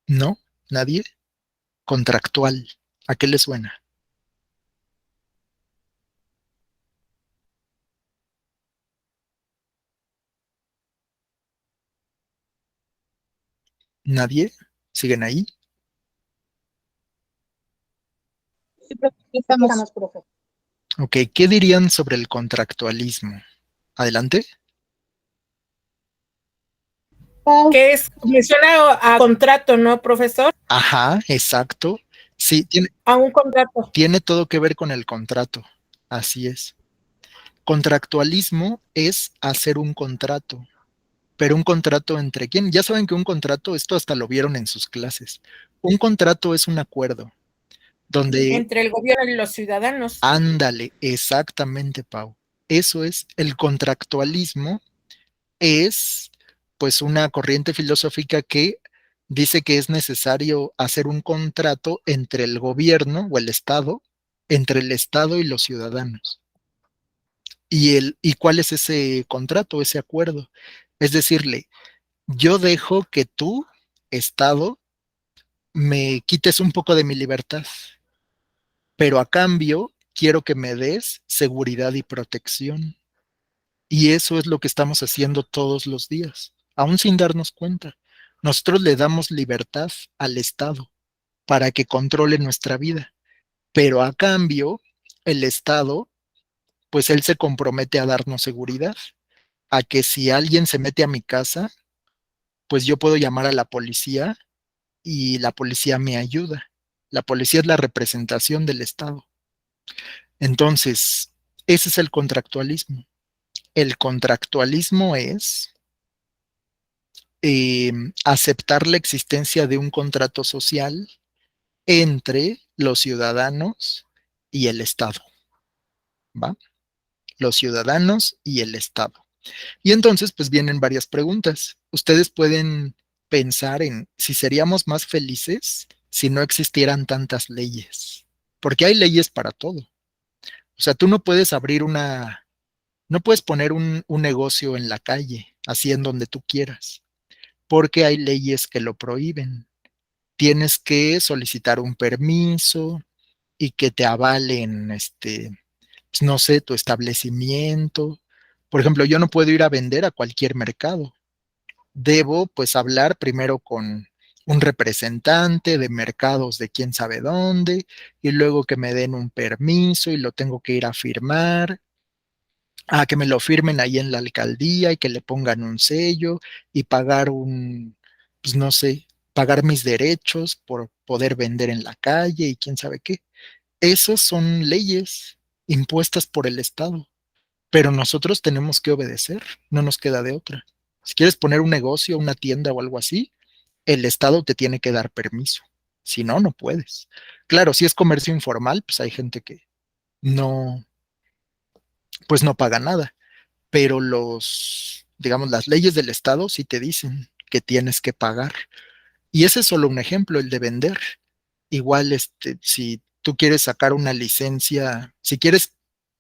A: ¿No? ¿Nadie? Contractual. ¿A qué le suena? ¿Nadie? ¿Siguen ahí?
F: Sí, profe, aquí estamos, profe.
A: Ok, ¿qué dirían sobre el contractualismo? Adelante.
C: Que es, me suena a contrato, ¿no, profesor?
A: Ajá, exacto. Sí,
C: A un contrato.
A: tiene todo que ver con el contrato. Así es. Contractualismo es hacer un contrato, pero un contrato entre quién. Ya saben que un contrato, esto hasta lo vieron en sus clases. Un contrato es un acuerdo donde,
C: Entre el gobierno y los ciudadanos.
A: ándale, exactamente, Pau. Eso es, el contractualismo es pues una corriente filosófica que dice que es necesario hacer un contrato entre el gobierno o el Estado, entre el Estado y los ciudadanos. ¿Y cuál es ese contrato, ese acuerdo? Es decirle, yo dejo que tú, Estado, me quites un poco de mi libertad, pero a cambio quiero que me des seguridad y protección. Y eso es lo que estamos haciendo todos los días, aún sin darnos cuenta. Nosotros le damos libertad al Estado para que controle nuestra vida, pero a cambio, el Estado, pues él se compromete a darnos seguridad, a que si alguien se mete a mi casa, pues yo puedo llamar a la policía y la policía me ayuda. La policía es la representación del Estado. Entonces, ese es el contractualismo. El contractualismo es eh, aceptar la existencia de un contrato social entre los ciudadanos y el Estado, ¿va? Los ciudadanos y el Estado. Y entonces, pues vienen varias preguntas. Ustedes pueden pensar en si seríamos más felices si no existieran tantas leyes, porque hay leyes para todo. O sea, tú no puedes no puedes poner un negocio en la calle, así en donde tú quieras, porque hay leyes que lo prohíben. Tienes que solicitar un permiso y que te avalen, pues, no sé, tu establecimiento. Por ejemplo, yo no puedo ir a vender a cualquier mercado. Debo, pues, hablar primero con un representante de mercados de quién sabe dónde, y luego que me den un permiso y lo tengo que ir a firmar, a que me lo firmen ahí en la alcaldía y que le pongan un sello y pagar pues no sé, pagar mis derechos por poder vender en la calle y quién sabe qué. Esas son leyes impuestas por el Estado, pero nosotros tenemos que obedecer, no nos queda de otra. Si quieres poner un negocio, una tienda o algo así, el Estado te tiene que dar permiso. Si no, no puedes. Claro, si es comercio informal, pues hay gente que no, pues no paga nada, pero digamos, las leyes del Estado sí te dicen que tienes que pagar. Y ese es solo un ejemplo, el de vender. Igual, si tú quieres sacar una licencia, si quieres,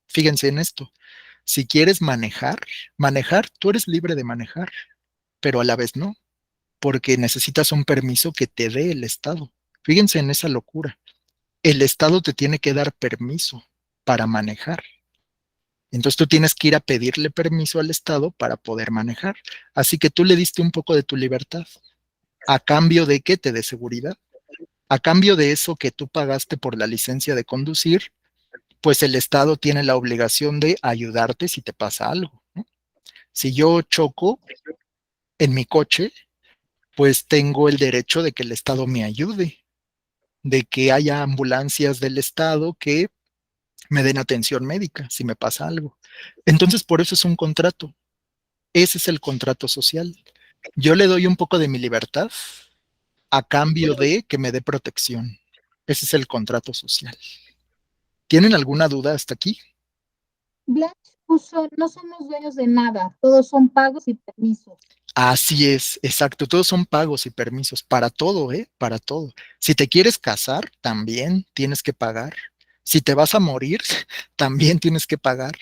A: fíjense en esto, si quieres manejar, tú eres libre de manejar, pero a la vez no, porque necesitas un permiso que te dé el Estado. Fíjense en esa locura. El Estado te tiene que dar permiso para manejar. Entonces tú tienes que ir a pedirle permiso al Estado para poder manejar. Así que tú le diste un poco de tu libertad a cambio de que te dé seguridad. A cambio de eso que tú pagaste por la licencia de conducir, pues el Estado tiene la obligación de ayudarte si te pasa algo, ¿no? Si yo choco en mi coche, pues tengo el derecho de que el Estado me ayude, de que haya ambulancias del Estado que me den atención médica si me pasa algo. Entonces, por eso es un contrato. Ese es el contrato social. Yo le doy un poco de mi libertad a cambio de que me dé protección. Ese es el contrato social. ¿Tienen alguna duda hasta aquí?
F: Blanche puso, no somos dueños de nada, todos son pagos y permisos.
A: Así es, exacto. Todos son pagos y permisos para todo, ¿eh? Para todo. Si te quieres casar, también tienes que pagar. Si te vas a morir, también tienes que pagar.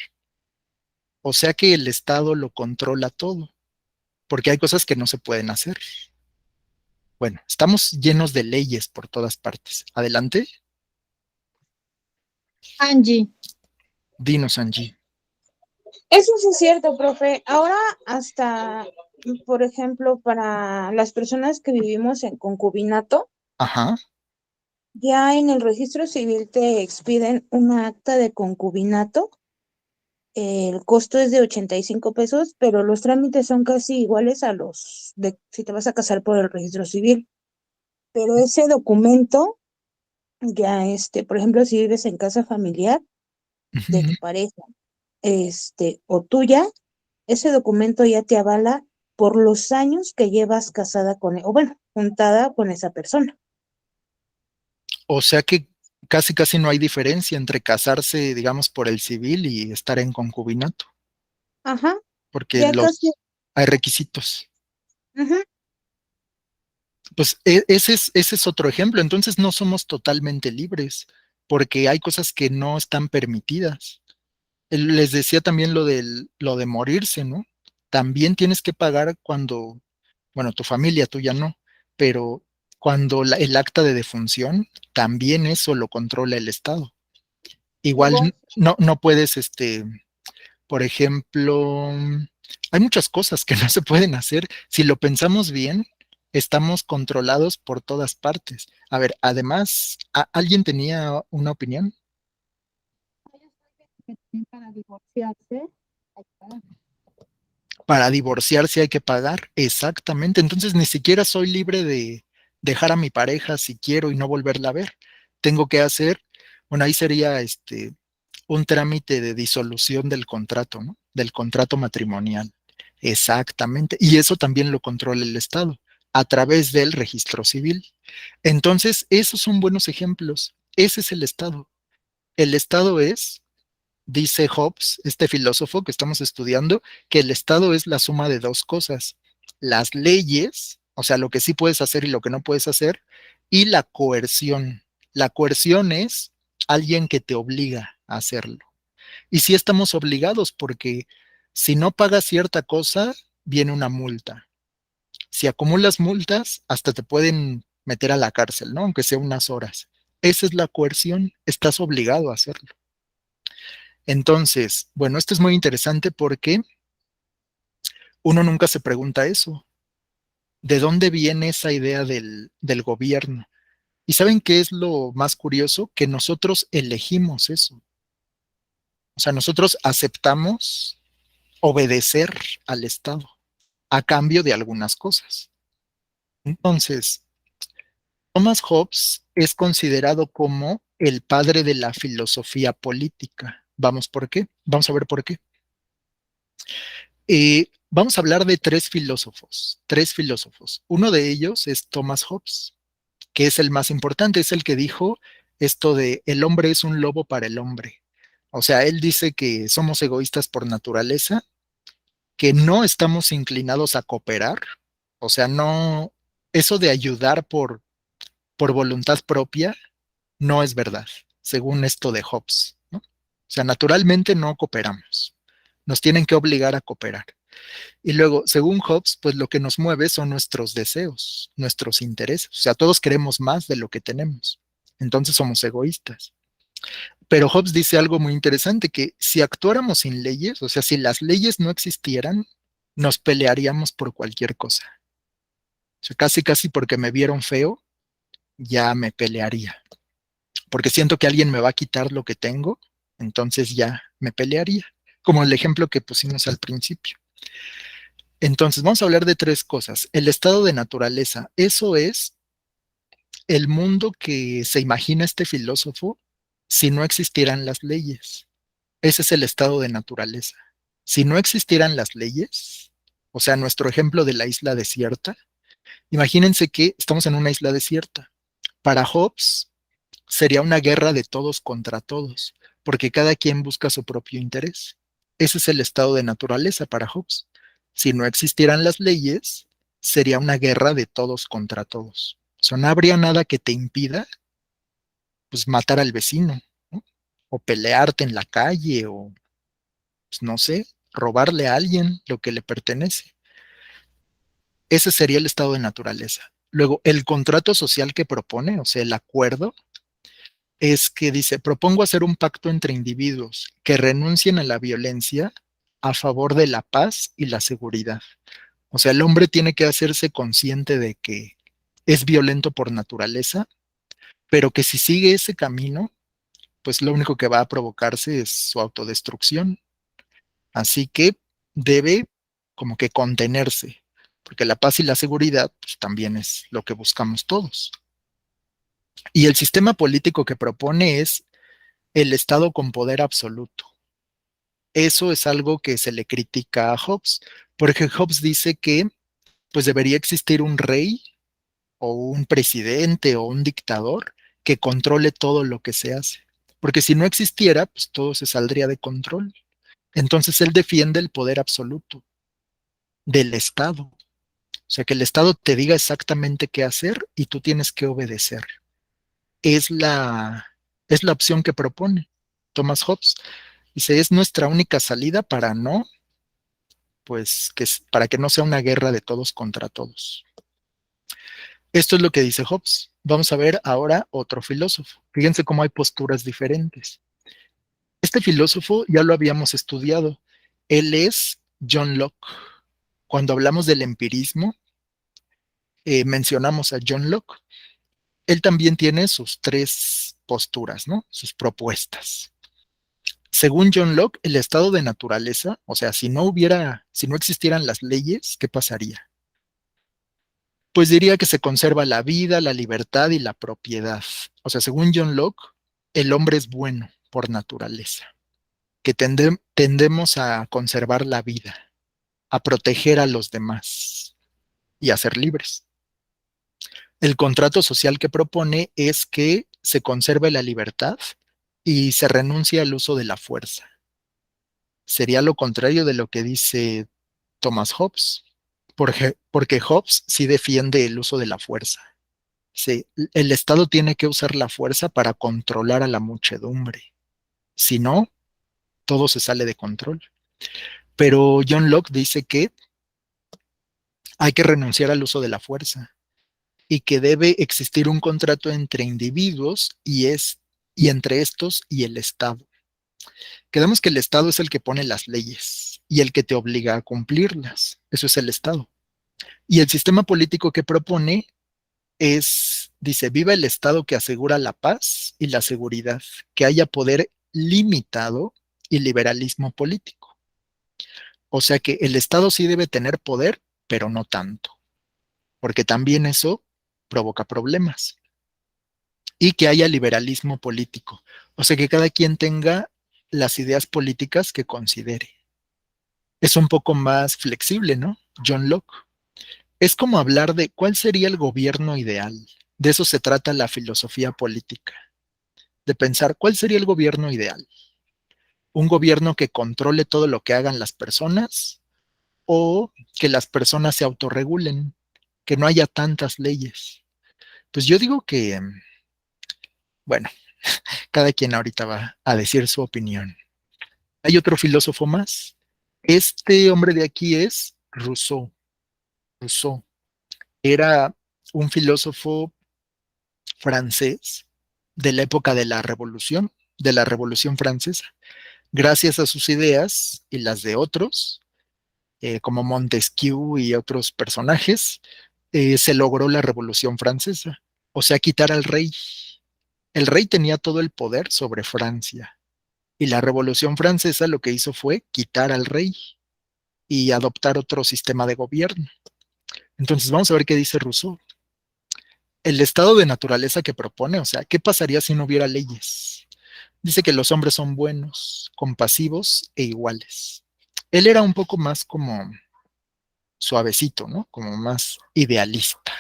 A: O sea que el Estado lo controla todo, porque hay cosas que no se pueden hacer. Bueno, estamos llenos de leyes por todas partes. Adelante,
F: Angie,
A: dinos, Angie.
B: Eso sí es cierto, profe. Ahora hasta, por ejemplo, para las personas que vivimos en concubinato,
A: Ajá.
B: ya en el registro civil te expiden una acta de concubinato. El costo es de 85 pesos, pero los trámites son casi iguales a los de si te vas a casar por el registro civil. Pero ese documento, ya por ejemplo, si vives en casa familiar de
A: Ujú.
B: tu pareja, o tuya, ese documento ya te avala por los años que llevas casada con, o bueno, juntada con esa persona.
A: O sea que casi casi no hay diferencia entre casarse, digamos, por el civil y estar en concubinato,
B: Ajá,
A: porque
B: ya casi,
A: hay requisitos.
B: ujú,
A: Pues ese es otro ejemplo. Entonces no somos totalmente libres, porque hay cosas que no están permitidas. Les decía también lo de morirse, ¿no? También tienes que pagar cuando, bueno, tu familia, tú ya no, pero cuando el acta de defunción, también eso lo controla el Estado. Igual
B: divorcio.
A: no puedes, por ejemplo, hay muchas cosas que no se pueden hacer. Si lo pensamos bien, estamos controlados por todas partes. A ver, además, ¿alguien tenía una opinión?
F: que también para divorciarse, hay que pagar.
A: Para divorciarse hay que pagar, exactamente. Entonces ni siquiera soy libre de dejar a mi pareja si quiero y no volverla a ver. Tengo que hacer, bueno, ahí sería un trámite de disolución del contrato, ¿no? Del contrato matrimonial. Exactamente. Y eso también lo controla el Estado a través del registro civil. Entonces, esos son buenos ejemplos. Ese es el Estado. El Estado es, dice Hobbes, este filósofo que estamos estudiando, que el Estado es la suma de dos cosas: las leyes, o sea, lo que sí puedes hacer y lo que no puedes hacer, y la coerción. La coerción es alguien que te obliga a hacerlo. Y sí estamos obligados porque si no pagas cierta cosa, viene una multa. Si acumulas multas, hasta te pueden meter a la cárcel, ¿no? Aunque sea unas horas. Esa es la coerción, estás obligado a hacerlo. Entonces, bueno, esto es muy interesante porque uno nunca se pregunta eso. ¿De dónde viene esa idea del gobierno? ¿Y saben qué es lo más curioso? Que nosotros elegimos eso. O sea, nosotros aceptamos obedecer al Estado a cambio de algunas cosas. Entonces, Thomas Hobbes es considerado como el padre de la filosofía política. ¿Vamos por qué? Vamos a ver por qué. Vamos a hablar de tres filósofos, tres filósofos. Uno de ellos es Thomas Hobbes, que es el más importante, es el que dijo esto de el hombre es un lobo para el hombre. O sea, él dice que somos egoístas por naturaleza, que no estamos inclinados a cooperar, o sea, no, eso de ayudar por voluntad propia no es verdad, según esto de Hobbes, ¿no? O sea, naturalmente no cooperamos, nos tienen que obligar a cooperar. Y luego, según Hobbes, pues lo que nos mueve son nuestros deseos, nuestros intereses, o sea, todos queremos más de lo que tenemos, entonces somos egoístas. Pero Hobbes dice algo muy interesante, que si actuáramos sin leyes, o sea, si las leyes no existieran, nos pelearíamos por cualquier cosa. O sea, casi, casi porque me vieron feo, ya me pelearía. Porque siento que alguien me va a quitar lo que tengo, entonces ya me pelearía. Como el ejemplo que pusimos al principio. Entonces, vamos a hablar de tres cosas. El estado de naturaleza, eso es el mundo que se imagina este filósofo si no existieran las leyes. Ese es el estado de naturaleza. Si no existieran las leyes, o sea, nuestro ejemplo de la isla desierta, imagínense que estamos en una isla desierta. Para Hobbes sería una guerra de todos contra todos, porque cada quien busca su propio interés. Ese es el estado de naturaleza para Hobbes. Si no existieran las leyes, sería una guerra de todos contra todos. O sea, no habría nada que te impida, pues, matar al vecino, ¿no? O pelearte en la calle, o pues, no sé, robarle a alguien lo que le pertenece. Ese sería el estado de naturaleza. Luego, el contrato social que propone, o sea, el acuerdo, es que dice, propongo hacer un pacto entre individuos que renuncien a la violencia a favor de la paz y la seguridad. O sea, el hombre tiene que hacerse consciente de que es violento por naturaleza, pero que si sigue ese camino, pues lo único que va a provocarse es su autodestrucción. Así que debe como que contenerse, porque la paz y la seguridad pues, también es lo que buscamos todos. Y el sistema político que propone es el Estado con poder absoluto. Eso es algo que se le critica a Hobbes, porque Hobbes dice que pues debería existir un rey o un presidente o un dictador que controle todo lo que se hace. Porque si no existiera, pues todo se saldría de control. Entonces él defiende el poder absoluto del Estado. O sea, que el Estado te diga exactamente qué hacer y tú tienes que obedecer. Es la, es la opción que propone Thomas Hobbes. Dice, es nuestra única salida para no, pues, para que no sea una guerra de todos contra todos. Esto es lo que dice Hobbes. Vamos a ver ahora otro filósofo. Fíjense cómo hay posturas diferentes. Este filósofo ya lo habíamos estudiado. Él es John Locke. Cuando hablamos del empirismo, mencionamos a John Locke. Él también tiene sus tres posturas, ¿no? Sus propuestas. Según John Locke, el estado de naturaleza, o sea, si no existieran las leyes, ¿qué pasaría? Pues diría que se conserva la vida, la libertad y la propiedad. O sea, según John Locke, el hombre es bueno por naturaleza, que tendemos a conservar la vida, a proteger a los demás y a ser libres. El contrato social que propone es que se conserve la libertad y se renuncia al uso de la fuerza. Sería lo contrario de lo que dice Thomas Hobbes, porque Hobbes sí defiende el uso de la fuerza. Sí, el Estado tiene que usar la fuerza para controlar a la muchedumbre. Si no, todo se sale de control. Pero John Locke dice que hay que renunciar al uso de la fuerza y que debe existir un contrato entre individuos y entre estos y el Estado. Quedamos que el Estado es el que pone las leyes y el que te obliga a cumplirlas. Eso es el Estado. Y el sistema político que propone dice, viva el Estado que asegura la paz y la seguridad, que haya poder limitado y liberalismo político. O sea que el Estado sí debe tener poder, pero no tanto, porque también eso provoca problemas. Y que haya liberalismo político. O sea que cada quien tenga las ideas políticas que considere. Es un poco más flexible, ¿no? John Locke. Es como hablar de cuál sería el gobierno ideal. De eso se trata la filosofía política, de pensar cuál sería el gobierno ideal. Un gobierno que controle todo lo que hagan las personas o que las personas se autorregulen, que no haya tantas leyes. Pues yo digo que, bueno, cada quien ahorita va a decir su opinión. Hay otro filósofo más. Este hombre de aquí es Rousseau. Rousseau era un filósofo francés de la época de la Revolución Francesa. Gracias a sus ideas y las de otros, como Montesquieu y otros personajes, se logró la Revolución Francesa. O sea, quitar al rey. El rey tenía todo el poder sobre Francia. Y la Revolución Francesa lo que hizo fue quitar al rey y adoptar otro sistema de gobierno. Entonces vamos a ver qué dice Rousseau. El estado de naturaleza que propone, o sea, ¿qué pasaría si no hubiera leyes? Dice que los hombres son buenos, compasivos e iguales. Él era un poco más como suavecito, ¿no? Como más idealista.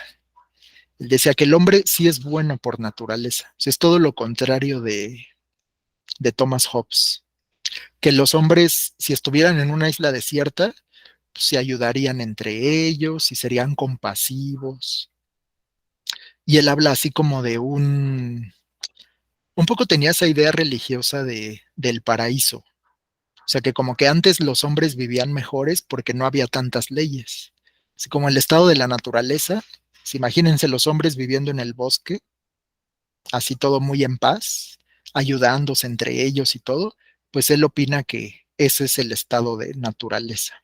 A: Él decía que el hombre sí es bueno por naturaleza. O sea, es todo lo contrario de Thomas Hobbes. Que los hombres, si estuvieran en una isla desierta, pues, se ayudarían entre ellos y serían compasivos. Y él habla así como de un poco tenía esa idea religiosa del paraíso, O sea que como que antes los hombres vivían mejores porque no había tantas leyes. Así como el estado de la naturaleza, pues imagínense los hombres viviendo en el bosque, así todo muy en paz, ayudándose entre ellos y todo, pues él opina que ese es el estado de naturaleza.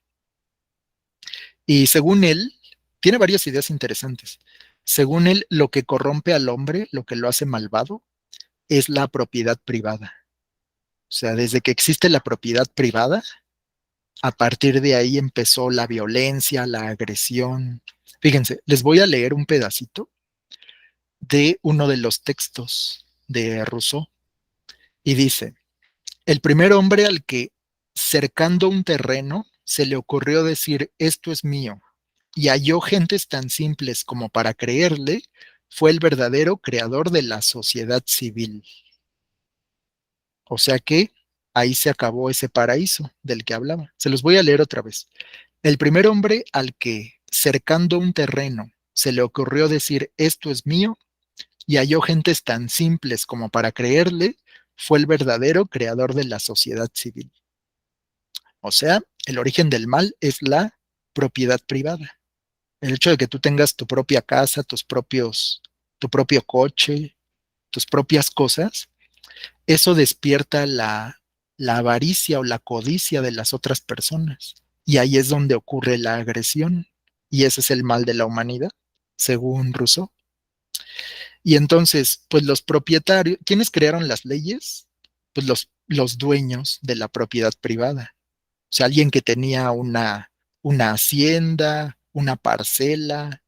A: Y según él, tiene varias ideas interesantes. Según él, lo que corrompe al hombre, lo que lo hace malvado, es la propiedad privada. O sea, desde que existe la propiedad privada, a partir de ahí empezó la violencia, la agresión. Fíjense, les voy a leer un pedacito de uno de los textos de Rousseau y dice, el primer hombre al que cercando un terreno se le ocurrió decir esto es mío y halló gentes tan simples como para creerle, fue el verdadero creador de la sociedad civil. O sea que ahí se acabó ese paraíso del que hablaba. Se los voy a leer otra vez. El primer hombre al que, cercando un terreno, se le ocurrió decir esto es mío y halló gentes tan simples como para creerle, fue el verdadero creador de la sociedad civil. O sea, el origen del mal es la propiedad privada. El hecho de que tú tengas tu propia casa, tu propio coche, tus propias cosas, eso despierta la avaricia o la codicia de las otras personas. Y ahí es donde ocurre la agresión. Y ese es el mal de la humanidad, según Rousseau. Y entonces, pues los propietarios, ¿quiénes crearon las leyes? Pues los dueños de la propiedad privada. O sea, alguien que tenía una hacienda, una parcela,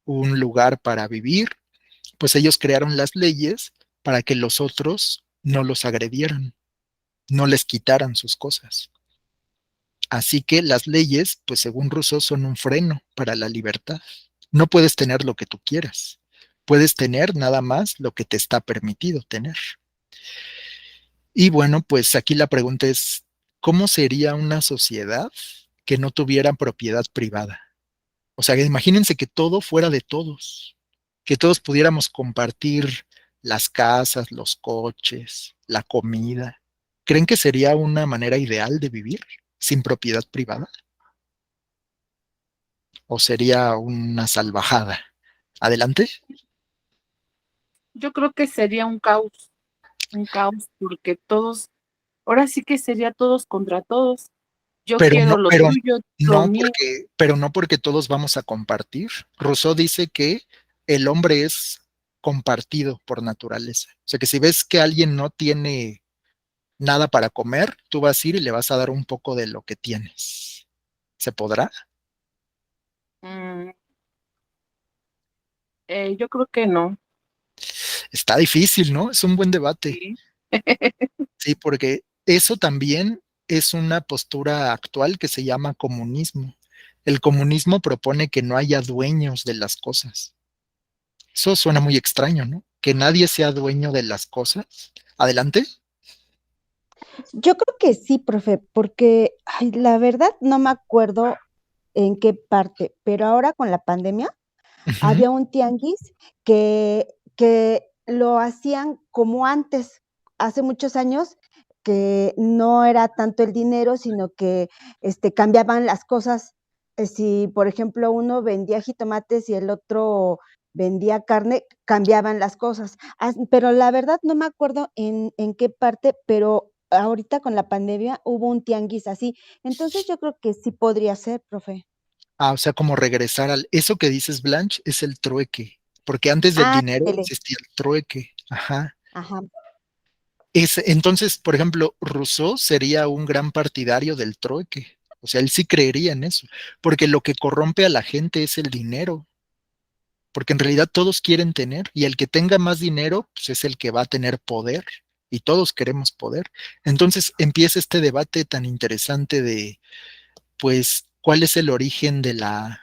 A: un lugar para vivir, pues ellos crearon las leyes para que los otros no los agredieran, no les quitaran sus cosas. Así que las leyes, pues según Rousseau, son un freno para la libertad. No puedes tener lo que tú quieras. Puedes tener nada más lo que te está permitido tener. Y bueno, pues aquí la pregunta es, ¿cómo sería una sociedad que no tuviera propiedad privada? O sea, imagínense que todo fuera de todos, que todos pudiéramos compartir las casas, los coches, la comida. ¿Creen que sería una manera ideal de vivir sin propiedad privada? ¿O sería una salvajada? Adelante.
C: Yo creo que sería un caos, porque todos, ahora sí que sería todos contra todos. Yo
A: Pero no,
C: quiero lo tuyo, lo mío.
A: pero no porque todos vamos a compartir. Rousseau dice que el hombre es compartido por naturaleza. O sea que si ves que alguien no tiene nada para comer, tú vas a ir y le vas a dar un poco de lo que tienes. ¿Se podrá?
C: Mm, yo creo que no.
A: Está difícil, ¿no? Es un buen debate.
C: Sí.
A: Sí, porque eso también es una postura actual que se llama comunismo. El comunismo propone que no haya dueños de las cosas. Eso suena muy extraño, ¿no? Que nadie sea dueño de las cosas. Adelante.
E: Yo creo que sí, profe, porque ay, la verdad no me acuerdo en qué parte, pero ahora con la pandemia
A: Ujú.
E: había un tianguis que lo hacían como antes, hace muchos años, que no era tanto el dinero, sino que cambiaban las cosas. Si, por ejemplo, uno vendía jitomates y el otro vendía carne, cambiaban las cosas. Pero la verdad no me acuerdo en qué parte, pero ahorita con la pandemia hubo un tianguis así. Entonces yo creo que sí podría ser, profe.
A: O sea, como regresar al... Eso que dices, Blanche, es el trueque. Porque antes del
E: Ah,
A: dinero
E: tele.
A: existía el trueque. Ajá.
E: Ajá.
A: Entonces, por ejemplo, Rousseau sería un gran partidario del trueque. O sea, él sí creería en eso. Porque lo que corrompe a la gente es el dinero. Porque en realidad todos quieren tener. Y el que tenga más dinero, pues es el que va a tener poder. Y todos queremos poder. Entonces empieza este debate tan interesante de pues, ¿cuál es el origen de la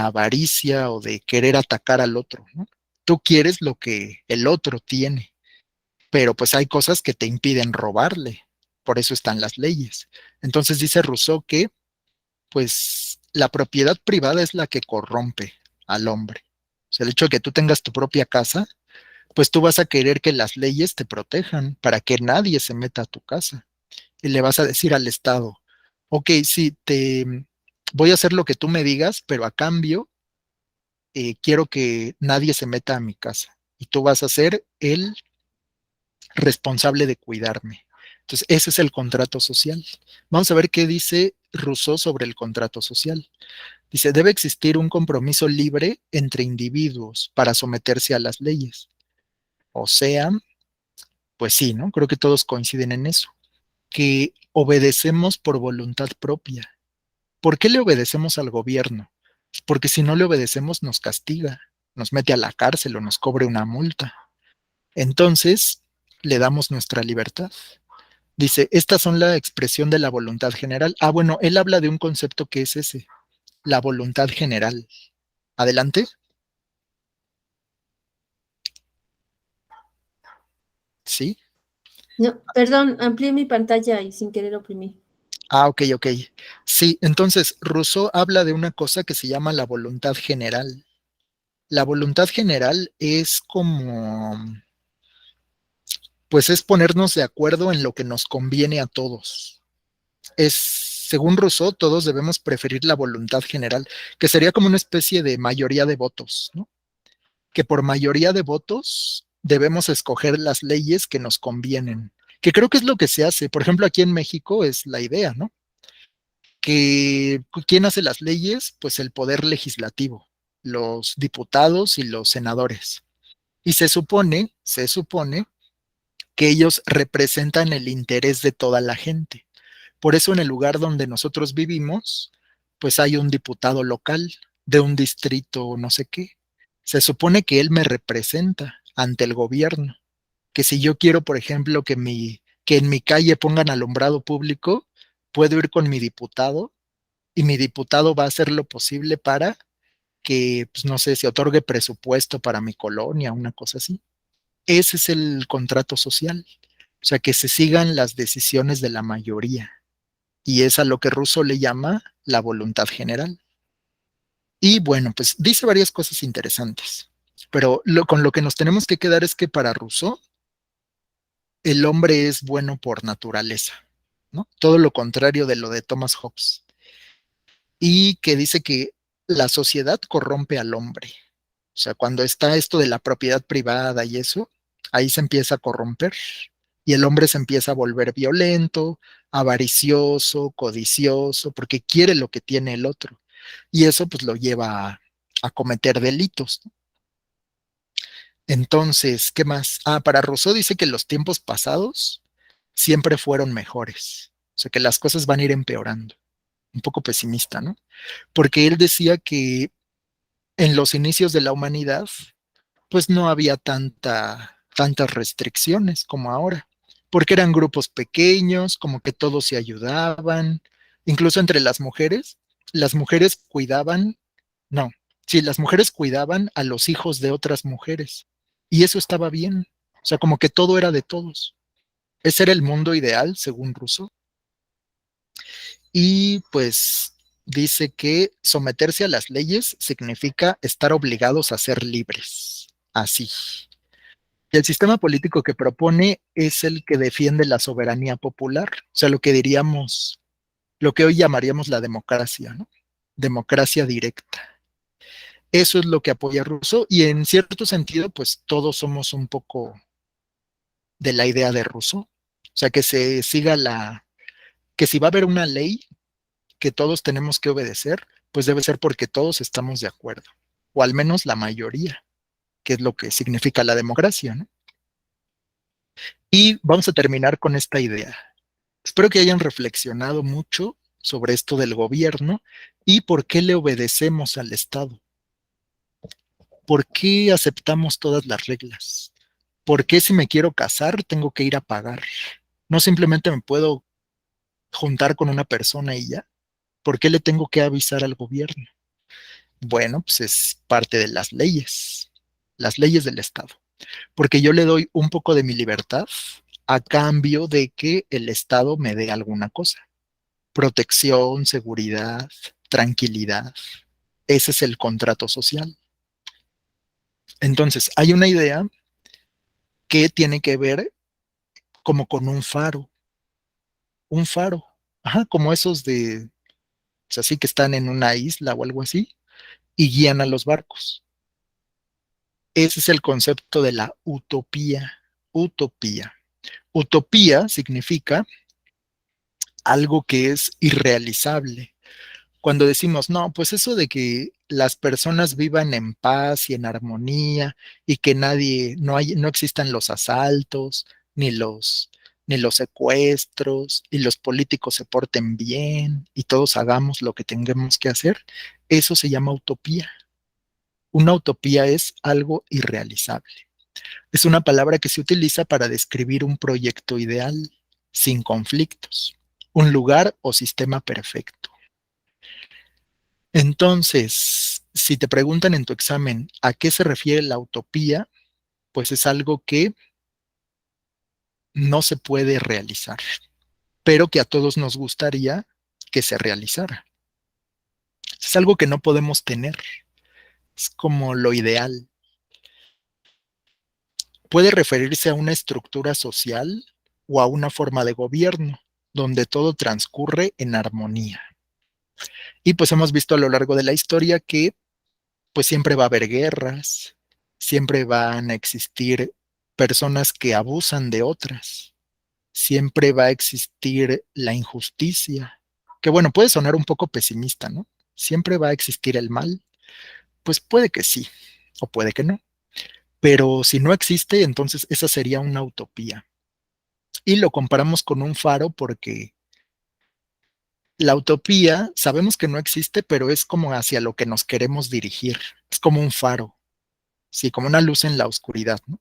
A: avaricia o de querer atacar al otro, ¿no? Tú quieres lo que el otro tiene, pero pues hay cosas que te impiden robarle. Por eso están las leyes. Entonces dice Rousseau que, pues, la propiedad privada es la que corrompe al hombre. O sea, el hecho de que tú tengas tu propia casa, pues tú vas a querer que las leyes te protejan para que nadie se meta a tu casa. y le vas a decir al Estado, ok, sí, voy a hacer lo que tú me digas, pero a cambio quiero que nadie se meta a mi casa y tú vas a ser el responsable de cuidarme. Entonces, ese es el contrato social. Vamos a ver qué dice Rousseau sobre el contrato social. Dice, debe existir un compromiso libre entre individuos para someterse a las leyes. O sea, pues sí, ¿no? Creo que todos coinciden en eso, que obedecemos por voluntad propia. ¿Por qué le obedecemos al gobierno? Porque si no le obedecemos nos castiga, nos mete a la cárcel o nos cobre una multa. Entonces, le damos nuestra libertad. Dice, estas son la expresión de la voluntad general. Ah, bueno, él habla de un concepto que es ese, la voluntad general. Adelante. Sí.
D: No, perdón, amplié mi pantalla y sin querer oprimí.
A: Ah, ok, ok. Sí, entonces Rousseau habla de una cosa que se llama la voluntad general. La voluntad general es como, pues es ponernos de acuerdo en lo que nos conviene a todos. Según Rousseau, todos debemos preferir la voluntad general, que sería como una especie de mayoría de votos, ¿no? Que por mayoría de votos debemos escoger las leyes que nos convienen, que creo que es lo que se hace. Por ejemplo, aquí en México es la idea, ¿no? Que ¿quién hace las leyes? Pues el poder legislativo, los diputados y los senadores. Y se supone que ellos representan el interés de toda la gente. Por eso en el lugar donde nosotros vivimos, pues hay un diputado local de un distrito no sé qué. Se supone que él me representa ante el gobierno, que si yo quiero, por ejemplo, que en mi calle pongan alumbrado público, puedo ir con mi diputado y mi diputado va a hacer lo posible para que, pues no sé, se otorgue presupuesto para mi colonia, una cosa así. Ese es el contrato social, o sea, que se sigan las decisiones de la mayoría. Y es a lo que Rousseau le llama la voluntad general. Y bueno, pues dice varias cosas interesantes, pero con lo que nos tenemos que quedar es que para Rousseau el hombre es bueno por naturaleza, ¿no? Todo lo contrario de lo de Thomas Hobbes. Y que dice que la sociedad corrompe al hombre. O sea, cuando está esto de la propiedad privada y eso, ahí se empieza a corromper y el hombre se empieza a volver violento, avaricioso, codicioso, porque quiere lo que tiene el otro. Y eso pues lo lleva a cometer delitos, ¿no? Entonces, ¿qué más? Ah, para Rousseau dice que los tiempos pasados siempre fueron mejores. O sea, que las cosas van a ir empeorando. Un poco pesimista, ¿no? Porque él decía que en los inicios de la humanidad pues no había tantas restricciones como ahora, porque eran grupos pequeños, como que todos se ayudaban, incluso entre las mujeres cuidaban, no, sí, las mujeres cuidaban a los hijos de otras mujeres, y eso estaba bien, o sea, como que todo era de todos. Ese era el mundo ideal, según Rousseau, y pues dice que someterse a las leyes significa estar obligados a ser libres, así. Y el sistema político que propone es el que defiende la soberanía popular, o sea, lo que diríamos, lo que hoy llamaríamos la democracia, ¿no? Democracia directa. Eso es lo que apoya Rousseau y en cierto sentido, pues todos somos un poco de la idea de Rousseau. O sea, que se siga que si va a haber una ley que todos tenemos que obedecer, pues debe ser porque todos estamos de acuerdo, o al menos la mayoría, que es lo que significa la democracia, ¿no? Y vamos a terminar con esta idea. Espero que hayan reflexionado mucho sobre esto del gobierno y por qué le obedecemos al Estado. ¿Por qué aceptamos todas las reglas? ¿Por qué si me quiero casar tengo que ir a pagar? No simplemente me puedo juntar con una persona y ya. ¿Por qué le tengo que avisar al gobierno? Bueno, pues es parte de las leyes del Estado. Porque yo le doy un poco de mi libertad a cambio de que el Estado me dé alguna cosa. Protección, seguridad, tranquilidad. Ese es el contrato social. Entonces, hay una idea que tiene que ver como con un faro. un faro. Ajá, como esos de, pues así que están en una isla o algo así, y guían a los barcos. Ese es el concepto de la utopía. Utopía. Utopía significa algo que es irrealizable. Cuando decimos, no, pues eso de que las personas vivan en paz y en armonía y que nadie, no existan los asaltos, ni ni los secuestros, y los políticos se porten bien y todos hagamos lo que tengamos que hacer, eso se llama utopía. Una utopía es algo irrealizable. Es una palabra que se utiliza para describir un proyecto ideal, sin conflictos, un lugar o sistema perfecto. Entonces, si te preguntan en tu examen a qué se refiere la utopía, pues es algo que no se puede realizar, pero que a todos nos gustaría que se realizara. Es algo que no podemos tener, es como lo ideal. Puede referirse a una estructura social o a una forma de gobierno, donde todo transcurre en armonía. Y pues hemos visto a lo largo de la historia que pues siempre va a haber guerras, siempre van a existir personas que abusan de otras, siempre va a existir la injusticia, que bueno, puede sonar un poco pesimista, ¿no? Siempre va a existir el mal, pues puede que sí, o puede que no, pero si no existe, entonces esa sería una utopía. Y lo comparamos con un faro porque la utopía sabemos que no existe, pero es como hacia lo que nos queremos dirigir, es como un faro. Sí, como una luz en la oscuridad, ¿no?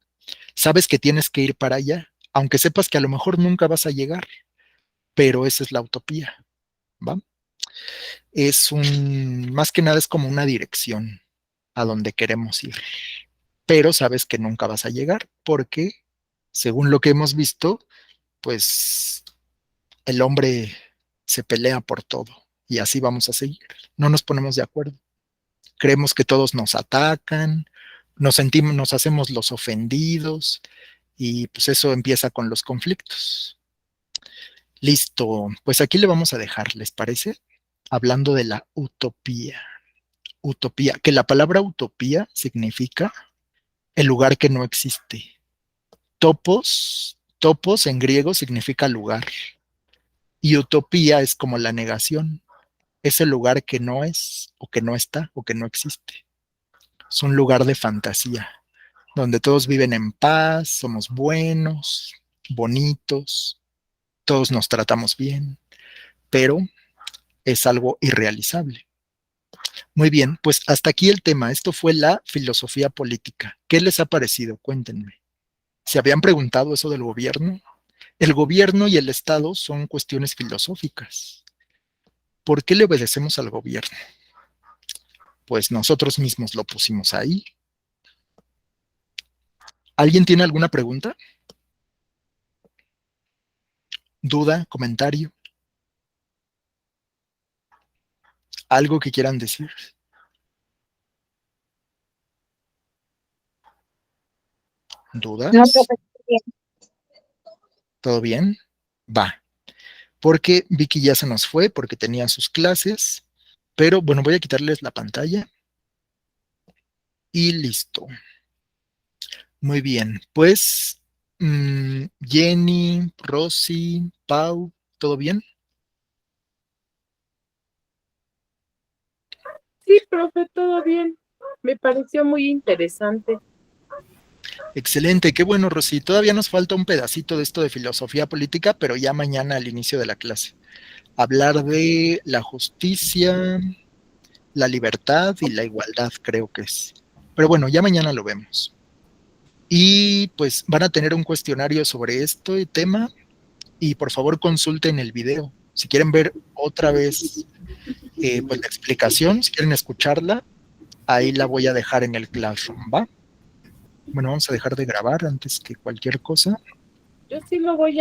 A: Sabes que tienes que ir para allá, aunque sepas que a lo mejor nunca vas a llegar, pero esa es la utopía, ¿va? Más que nada es como una dirección a donde queremos ir, pero sabes que nunca vas a llegar porque, según lo que hemos visto, pues el hombre se pelea por todo y así vamos a seguir. No nos ponemos de acuerdo. Creemos que todos nos atacan, nos sentimos, nos hacemos los ofendidos y pues eso empieza con los conflictos. Listo, pues aquí le vamos a dejar, ¿les parece? Hablando de la utopía. Utopía, que la palabra utopía significa el lugar que no existe. Topos en griego significa lugar y utopía es como la negación, es el lugar que no es o que no está o que no existe. Es un lugar de fantasía, donde todos viven en paz, somos buenos, bonitos, todos nos tratamos bien, pero es algo irrealizable. Muy bien, pues hasta aquí el tema. Esto fue la filosofía política. ¿Qué les ha parecido? Cuéntenme. ¿Se habían preguntado eso del gobierno? El gobierno y el Estado son cuestiones filosóficas. ¿Por qué le obedecemos al gobierno? Pues nosotros mismos lo pusimos ahí. ¿Alguien tiene alguna pregunta? ¿Duda? ¿Comentario? ¿Algo que quieran decir? ¿Dudas?
B: No, profe, bien.
A: ¿Todo bien? Va. Porque Vicky ya se nos fue porque tenía sus clases. Pero bueno, voy a quitarles la pantalla. Y listo. Muy bien. Pues Jenny, Rosy, Pau, ¿todo bien?
C: Sí, profe, todo bien. Me pareció muy interesante.
A: Excelente, qué bueno, Rosy. Todavía nos falta un pedacito de esto de filosofía política, pero ya mañana al inicio de la clase. Hablar de la justicia, la libertad y la igualdad, creo que es. Pero bueno, ya mañana lo vemos. Y pues van a tener un cuestionario sobre este tema y por favor consulten el video. Si quieren ver otra vez pues la explicación, si quieren escucharla, ahí la voy a dejar en el Classroom, ¿va? Bueno, vamos a dejar de grabar antes que cualquier cosa.
C: Yo sí lo voy a